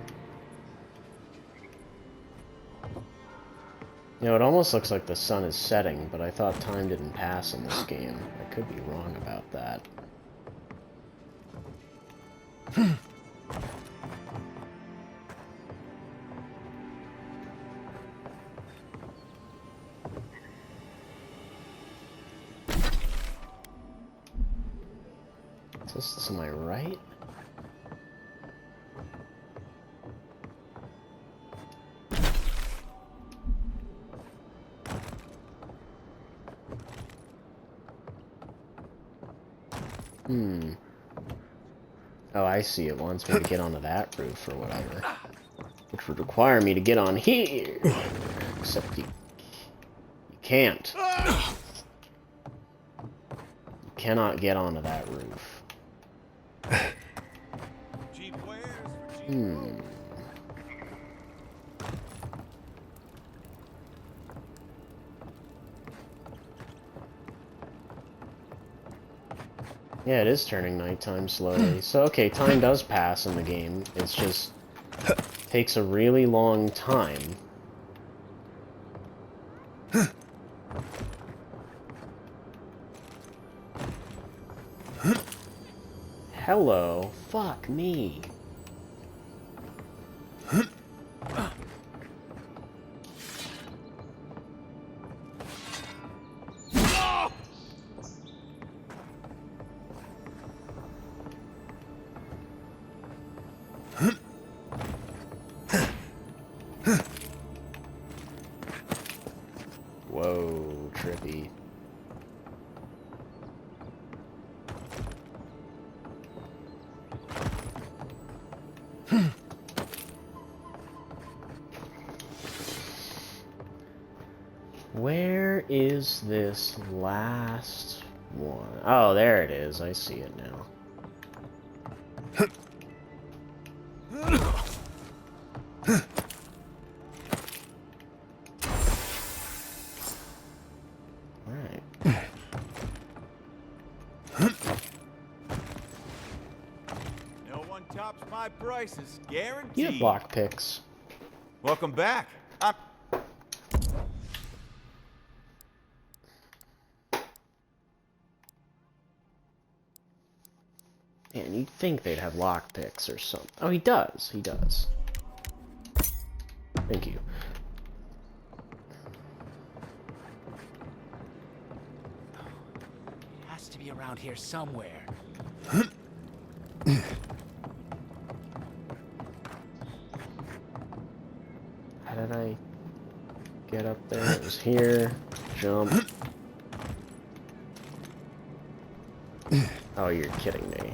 You know, it almost looks like the sun is setting, but I thought time didn't pass in this game. I could be wrong about that. Is this to my right? Oh, I see. It wants me to get onto that roof or whatever. Which would require me to get on here. Except you can't. You cannot get onto that roof. Yeah, it is turning nighttime slowly. So, okay, time does pass in the game. It's just takes a really long time. hello. Fuck me. Whoa, trippy. Where is this last one? Oh, there it is. I see it now. Alright. No one tops my prices, guaranteed. You have lockpicks. Welcome back. I'm... Man, you'd think they'd have lockpicks or something. Oh, he does. He does. Thank you. Has to be around here somewhere. How did I get up there? It was here. Jump. Oh, you're kidding me.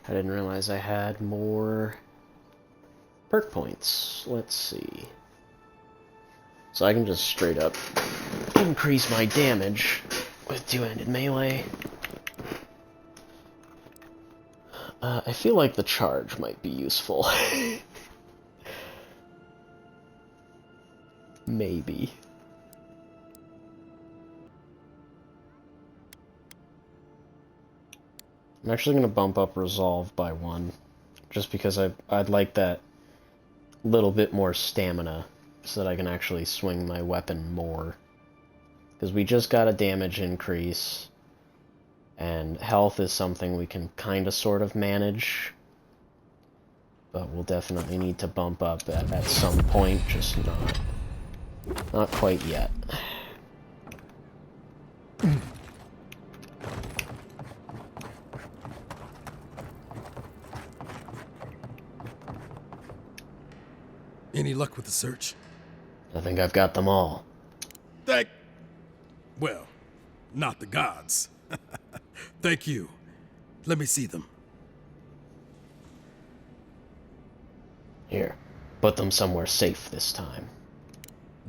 I didn't realize I had more perk points. Let's see. So I can just straight up increase my damage with two-handed melee. I feel like the charge might be useful. Maybe. I'm actually going to bump up Resolve by 1, just because I'd like that little bit more stamina, so that I can actually swing my weapon more. Because we just got a damage increase, and health is something we can kind of sort of manage, but we'll definitely need to bump up at some point, just not quite yet. Any luck with the search? I think I've got them all. Well, not the gods. Thank you. Let me see them. Here, put them somewhere safe this time.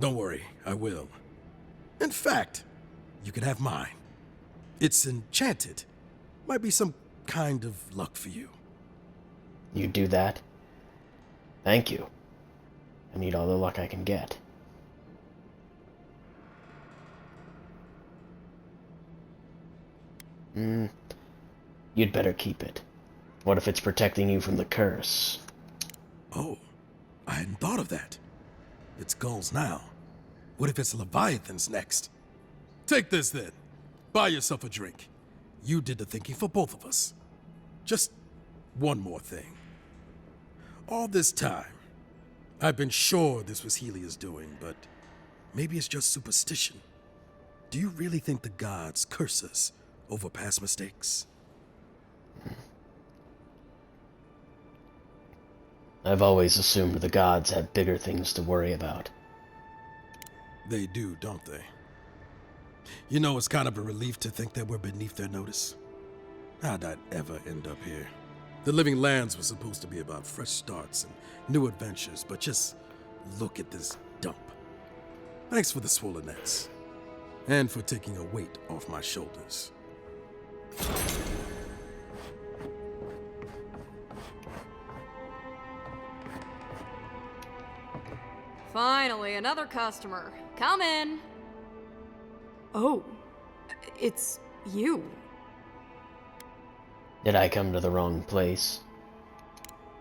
Don't worry, I will. In fact, you can have mine. It's enchanted. Might be some kind of luck for you. You do that? Thank you. I need all the luck I can get. You'd better keep it. What if it's protecting you from the curse? Oh, I hadn't thought of that. It's gulls now. What if it's Leviathans next? Take this then. Buy yourself a drink. You did the thinking for both of us. Just one more thing. All this time, I've been sure this was Helia's doing, but maybe it's just superstition. Do you really think the gods curse us over past mistakes? I've always assumed the gods had bigger things to worry about. They do, don't they? You know, it's kind of a relief to think that we're beneath their notice. How'd I ever end up here? The Living Lands was supposed to be about fresh starts and new adventures, but just look at this dump. Thanks for the swollen nets, and for taking a weight off my shoulders. Finally, another customer. Come in. Oh, it's you. Did I come to the wrong place?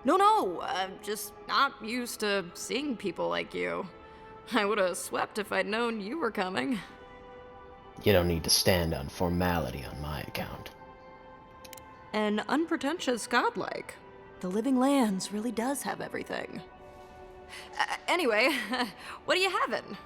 No, I'm just not used to seeing people like you. I would have swept if I'd known you were coming. You don't need to stand on formality on my account. And unpretentious godlike. The Living Lands really does have everything. Anyway, what are you having?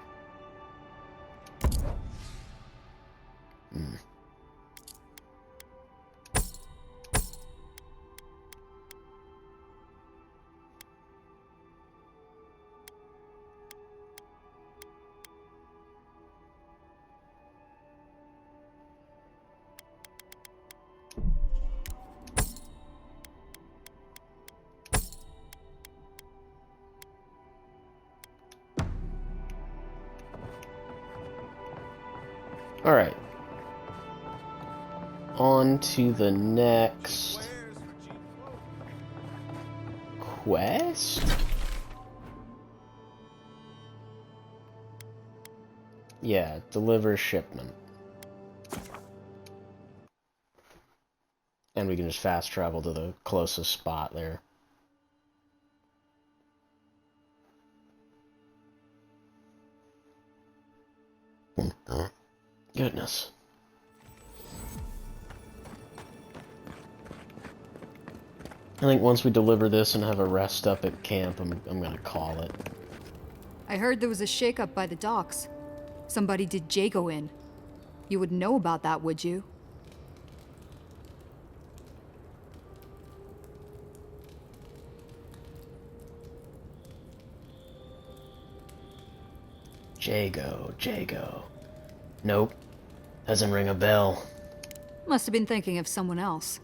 Alright. On to the next quest? Yeah, deliver shipment. And we can just fast travel to the closest spot there. Goodness. I think once we deliver this and have a rest up at camp, I'm gonna call it. I heard there was a shakeup by the docks. Somebody did Jago in. You would know about that, would you? Jago. Nope. Doesn't ring a bell. Must have been thinking of someone else.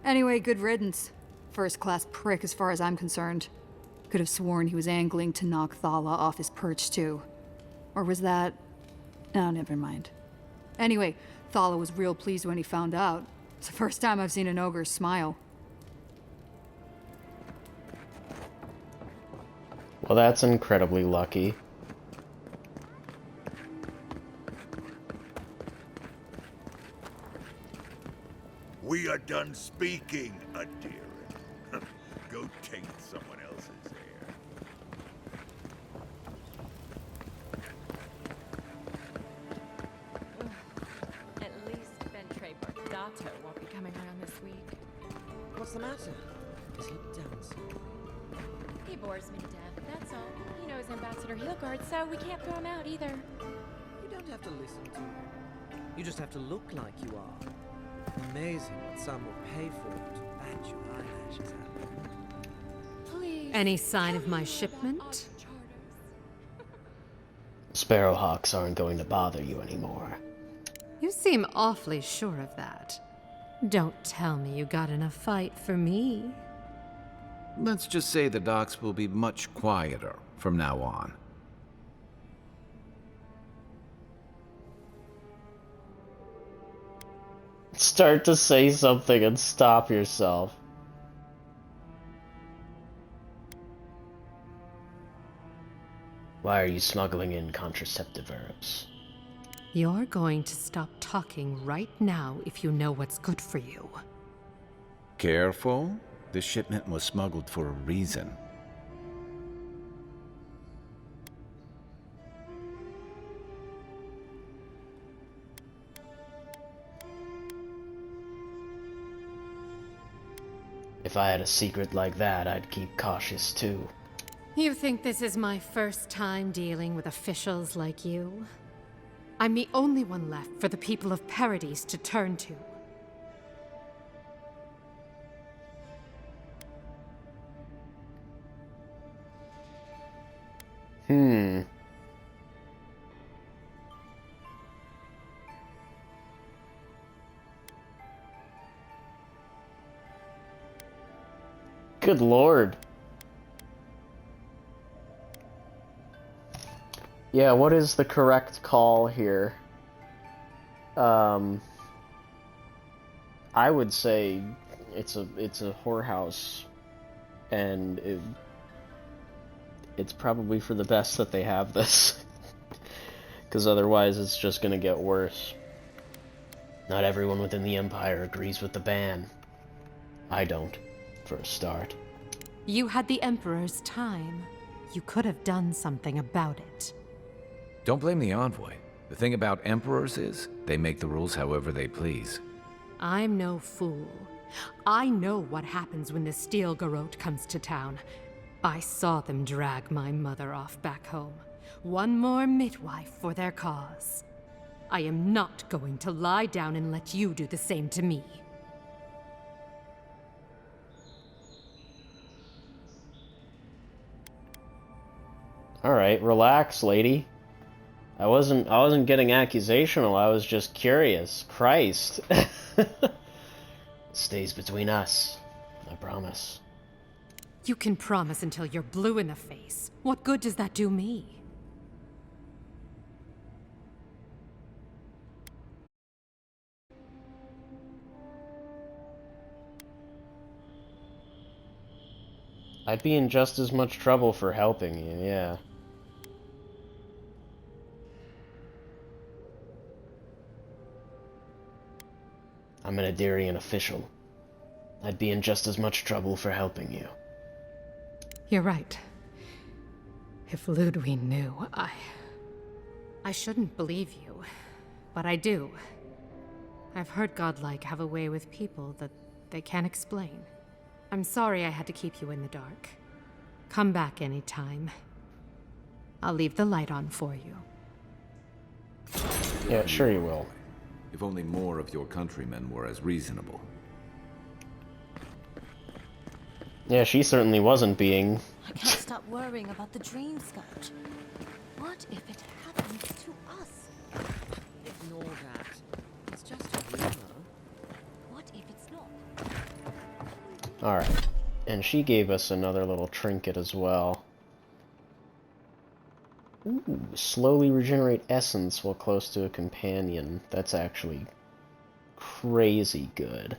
Anyway, good riddance. First-class prick as far as I'm concerned. Could have sworn he was angling to knock Thala off his perch, too. Or was that... Oh, never mind. Anyway, Thala was real pleased when he found out. It's the first time I've seen an ogre smile. Well, that's incredibly lucky. We are done speaking, Adir. Go taint someone else's hair. At least Ventre Bordato won't be coming around this week. What's the matter? Is he dancing? He bores me to death, that's all. You know he's Ambassador Heelguard, so we can't throw him out either. You don't have to listen to him. You just have to look like you are. Amazing what some will pay for to bat your eyelashes at them. Please. Any sign of my shipment? Sparrowhawks aren't going to bother you anymore. You seem awfully sure of that. Don't tell me you got in a fight for me. Let's just say the docks will be much quieter from now on. Start to say something and stop yourself. Why are you smuggling in contraceptive herbs? You're going to stop talking right now if you know what's good for you. Careful. This shipment was smuggled for a reason. If I had a secret like that, I'd keep cautious too. You think this is my first time dealing with officials like you? I'm the only one left for the people of Paradis to turn to. Good lord. Yeah, what is the correct call here? I would say it's a whorehouse, and it's probably for the best that they have this, because otherwise it's just gonna get worse. Not everyone within the Empire agrees with the ban. I don't, for a start. You had the Emperor's time. You could have done something about it. Don't blame the Envoy. The thing about Emperors is, they make the rules however they please. I'm no fool. I know what happens when the Steel Garrote comes to town. I saw them drag my mother off back home. One more midwife for their cause. I am not going to lie down and let you do the same to me. Alright, relax, lady. I wasn't getting accusational, I was just curious. Christ. Stays between us. I promise. You can promise until you're blue in the face. What good does that do me? I'd be in just as much trouble for helping you, yeah. I'm an Adirian official. I'd be in just as much trouble for helping you. You're right. If Ludwig knew, I shouldn't believe you, but I do. I've heard godlike have a way with people that they can't explain. I'm sorry I had to keep you in the dark. Come back anytime. I'll leave the light on for you. Yeah, sure you will. If only more of your countrymen were as reasonable. Yeah, she certainly wasn't being. I can't stop worrying about the dream scourge. What if it happens to us? Ignore that. It's just a rumor. What if it's not? Alright. And she gave us another little trinket as well. Ooh, slowly regenerate essence while close to a companion. That's actually crazy good.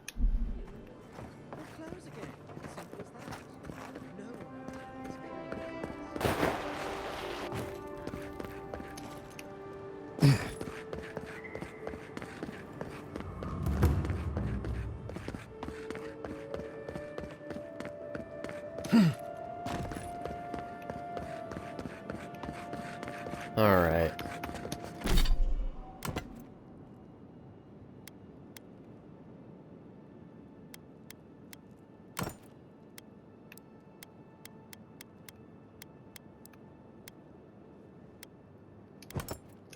Alright.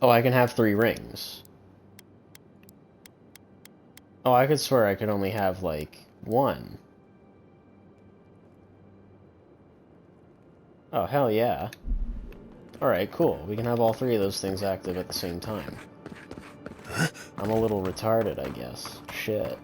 Oh, I can have 3 rings. Oh, I could swear I could only have, like, 1. Oh, hell yeah. Alright, cool. We can have all 3 of those things active at the same time. I'm a little retarded, I guess. Shit.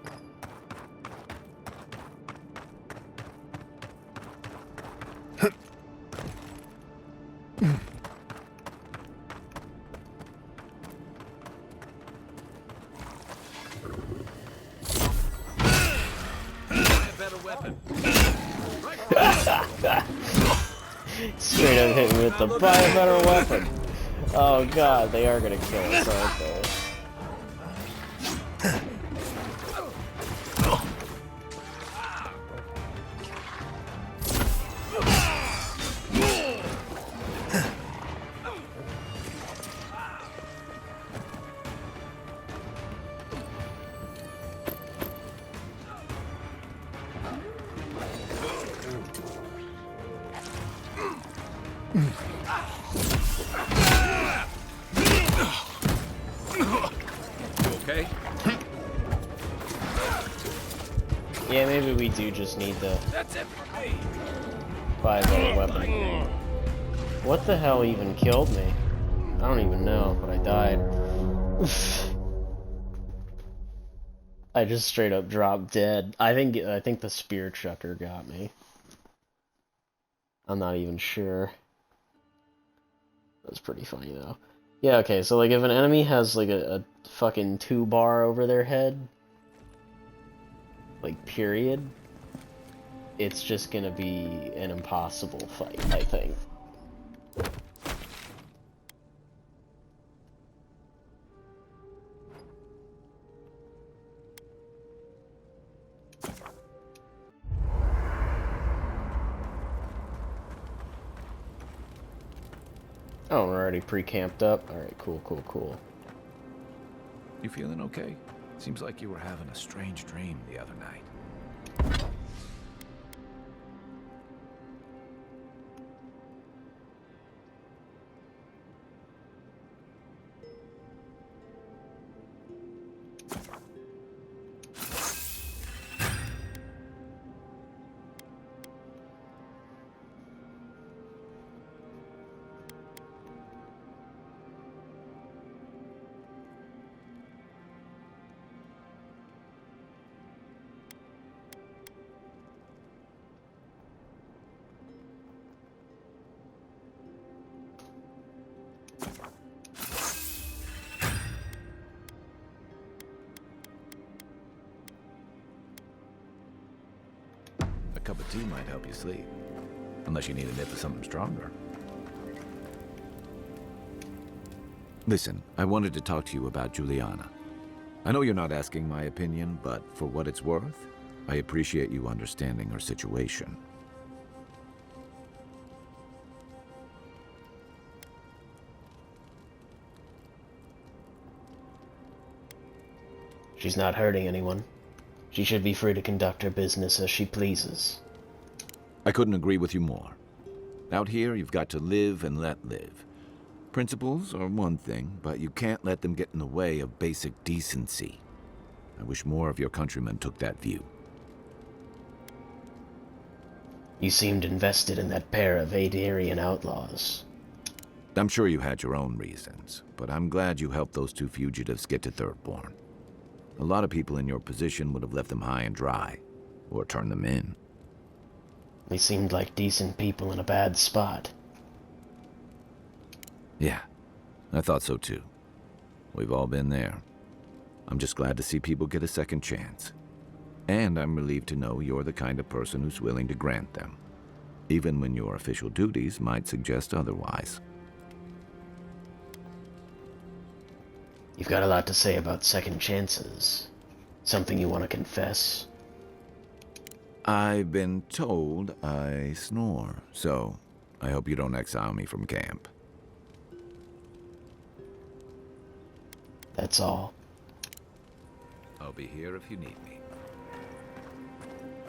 Straight up hit me with the buy a better weapon. Oh god, they are gonna kill us, aren't they? Okay? Yeah, maybe we do just need to That's it for me. buy a better weapon. What the hell even killed me? I don't even know, but I died. I just straight up dropped dead. I think the spear chucker got me. I'm not even sure. That's pretty funny, though. Yeah, okay, so, like, if an enemy has, like, a fucking 2-bar over their head, like, period, it's just gonna be an impossible fight, I think. Oh, we're already pre-camped up? Alright, cool, cool, cool. You feeling okay? Seems like you were having a strange dream the other night. A cup of tea might help you sleep. Unless you need a nip of something stronger. Listen, I wanted to talk to you about Juliana. I know you're not asking my opinion, but for what it's worth, I appreciate you understanding her situation. She's not hurting anyone. She should be free to conduct her business as she pleases. I couldn't agree with you more. Out here, you've got to live and let live. Principles are one thing, but you can't let them get in the way of basic decency. I wish more of your countrymen took that view. You seemed invested in that pair of Adarian outlaws. I'm sure you had your own reasons, but I'm glad you helped those two fugitives get to Thirdborn. A lot of people in your position would have left them high and dry, or turned them in. They seemed like decent people in a bad spot. Yeah, I thought so too. We've all been there. I'm just glad to see people get a second chance. And I'm relieved to know you're the kind of person who's willing to grant them, even when your official duties might suggest otherwise. You've got a lot to say about second chances. Something you want to confess? I've been told I snore, so I hope you don't exile me from camp. That's all. I'll be here if you need me.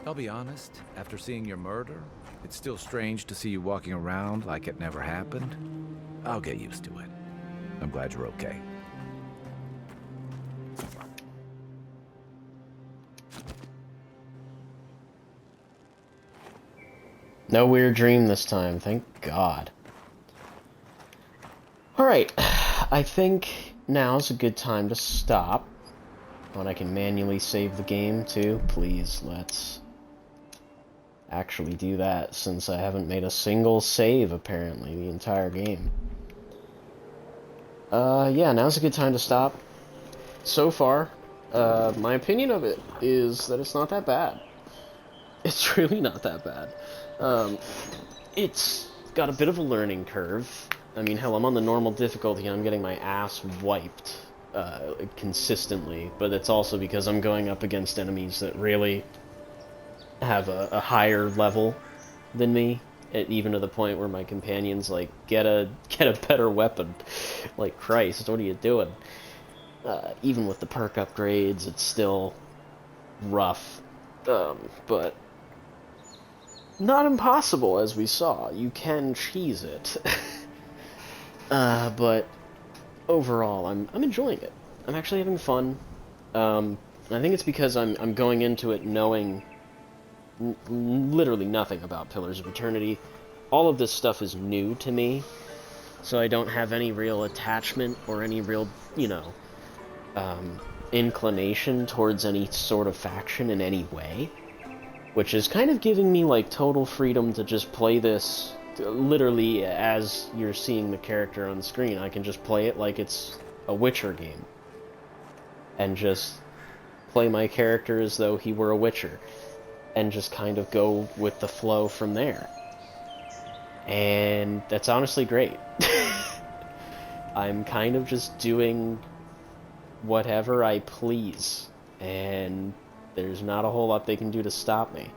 I'll be honest, after seeing your murder, it's still strange to see you walking around like it never happened. I'll get used to it. I'm glad you're okay. No weird dream this time, thank God. Alright, I think now's a good time to stop. When I can manually save the game, too. Please, let's actually do that, since I haven't made a single save, apparently, the entire game. Yeah, now's a good time to stop. So far, my opinion of it is that it's not that bad. It's really not that bad. It's got a bit of a learning curve. I mean, hell, I'm on the normal difficulty and I'm getting my ass wiped consistently, but it's also because I'm going up against enemies that really have a higher level than me, even to the point where my companions, like, get a better weapon. Like, Christ, what are you doing? Even with the perk upgrades, it's still rough, but not impossible, as we saw. You can cheese it. But overall, I'm enjoying it. I'm actually having fun. I think it's because I'm going into it knowing literally nothing about Pillars of Eternity. All of this stuff is new to me, so I don't have any real attachment or any real, inclination towards any sort of faction in any way. which is kind of giving me like total freedom to just play this literally as you're seeing the character on the screen. I can just play it like it's a Witcher game and just play my character as though he were a Witcher and just kind of go with the flow from there. And that's honestly great. I'm kind of just doing whatever I please, and there's not a whole lot they can do to stop me.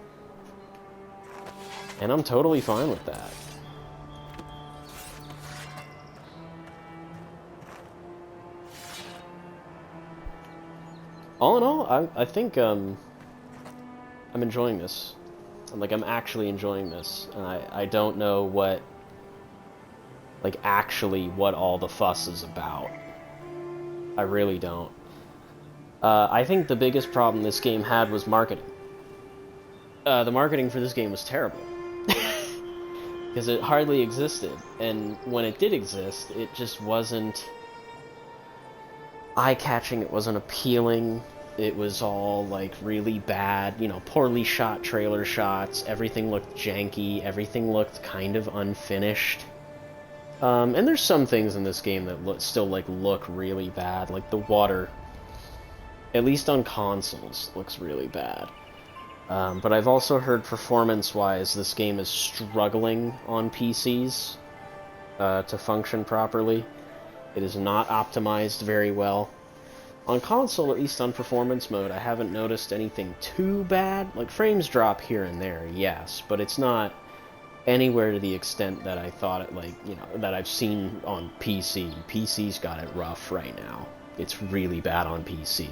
And I'm totally fine with that. All in all, I think I'm enjoying this. I'm actually enjoying this, and I don't know what, actually what all the fuss is about. I really don't. I think the biggest problem this game had was marketing. The marketing for this game was terrible. Because it hardly existed, and when it did exist, it just wasn't eye-catching, it wasn't appealing. It was all, really bad, poorly shot trailer shots, everything looked janky, everything looked kind of unfinished. And there's some things in this game that still, look really bad, like the water, at least on consoles, looks really bad. But I've also heard performance-wise, this game is struggling on PCs to function properly. It is not optimized very well. On console, at least on performance mode, I haven't noticed anything too bad. Frames drop here and there, yes, but it's not anywhere to the extent that I thought it, that I've seen on PC. PC's got it rough right now. It's really bad on PC.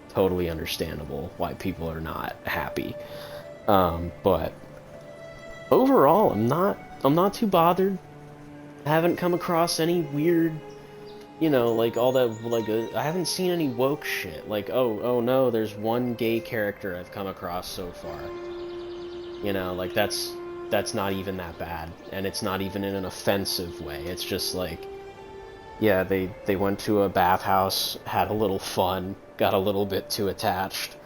Totally understandable why people are not happy. But overall, I'm not too bothered. I haven't come across any weird, all that, I haven't seen any woke shit. Oh no, there's one gay character I've come across so far. That's not even that bad, and it's not even in an offensive way. It's just yeah, they went to a bathhouse, had a little fun, got a little bit too attached,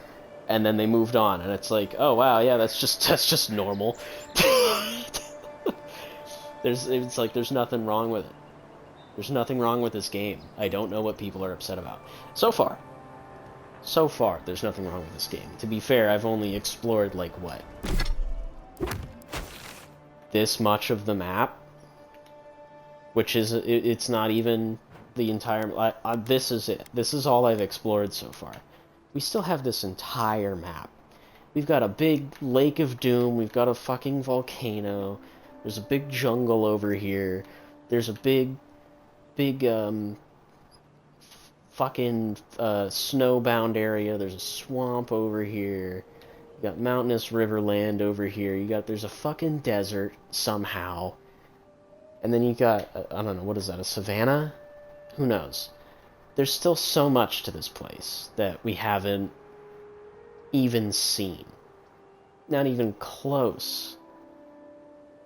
and then they moved on, and it's oh wow, yeah, that's just normal. There's nothing wrong with it. There's nothing wrong with this game. I don't know what people are upset about. So far, there's nothing wrong with this game. To be fair, I've only explored, what? This much of the map? Which is, it's not even the entire... this is it. This is all I've explored so far. We still have this entire map. We've got a big lake of doom. We've got a fucking volcano. There's a big jungle over here. There's a big fucking snowbound area. There's a swamp over here. You got mountainous riverland over here. There's a fucking desert somehow. And then you got, I don't know, what is that, a savanna? Who knows? There's still so much to this place that we haven't even seen. Not even close.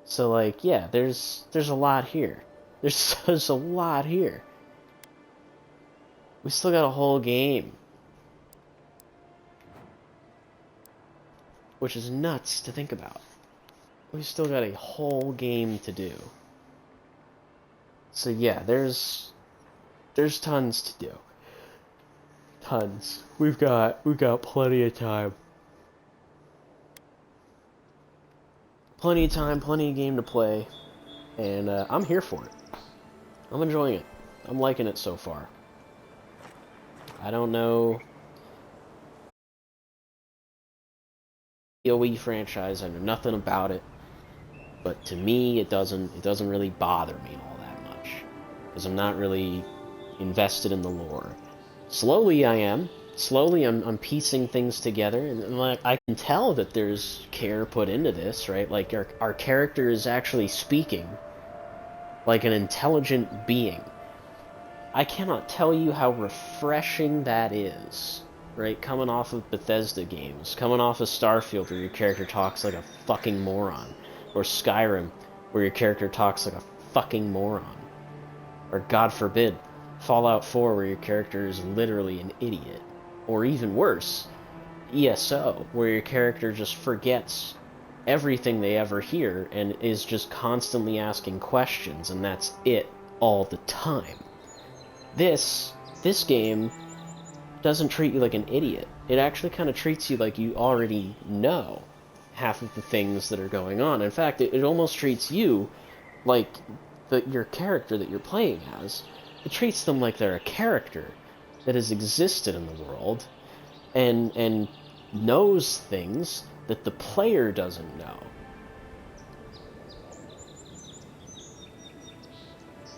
So, yeah, there's a lot here. There's a lot here. We still got a whole game. Which is nuts to think about. We still got a whole game to do. So yeah, there's tons to do. Tons. We've got plenty of time. Plenty of time, plenty of game to play. And I'm here for it. I'm enjoying it. I'm liking it so far. I don't know. PoE franchise, I know nothing about it. But to me, it doesn't really bother me all that much. Because I'm not really invested in the lore. Slowly I am. Slowly I'm piecing things together, and I can tell that there's care put into this, right? Our character is actually speaking like an intelligent being. I cannot tell you how refreshing that is, right? Coming off of Bethesda games, coming off of Starfield where your character talks like a fucking moron, or Skyrim where your character talks like a fucking moron, or God forbid, Fallout 4 where your character is literally an idiot. Or even worse, ESO, where your character just forgets everything they ever hear and is just constantly asking questions, and that's it all the time. This game doesn't treat you like an idiot. It actually kind of treats you like you already know half of the things that are going on. In fact, it almost treats you like your character that you're playing as. It treats them like they're a character that has existed in the world and knows things that the player doesn't know.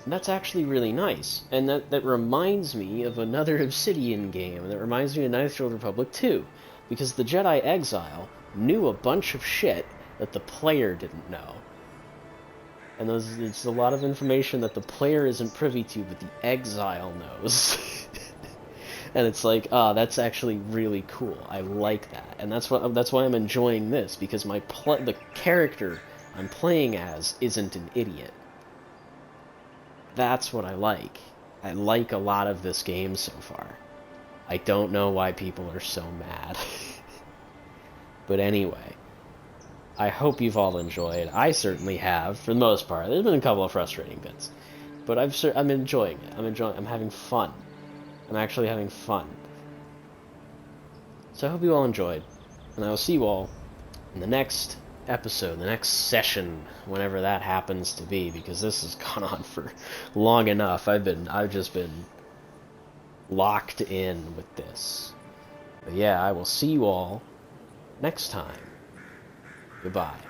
And that's actually really nice. And that reminds me of another Obsidian game, and that reminds me of Knights of the Old Republic 2, because the Jedi Exile knew a bunch of shit that the player didn't know. And it's a lot of information that the player isn't privy to, but the Exile knows. And it's like, that's actually really cool. I like that, and that's why I'm enjoying this, because the character I'm playing as isn't an idiot. That's what I like. I like a lot of this game so far. I don't know why people are so mad. But anyway, I hope you've all enjoyed. I certainly have, for the most part. There's been a couple of frustrating bits, but I'm enjoying it. I'm having fun. I'm actually having fun. So I hope you all enjoyed, and I will see you all in the next episode, the next session, whenever that happens to be, because this has gone on for long enough. I've just been locked in with this. But yeah, I will see you all next time. Goodbye.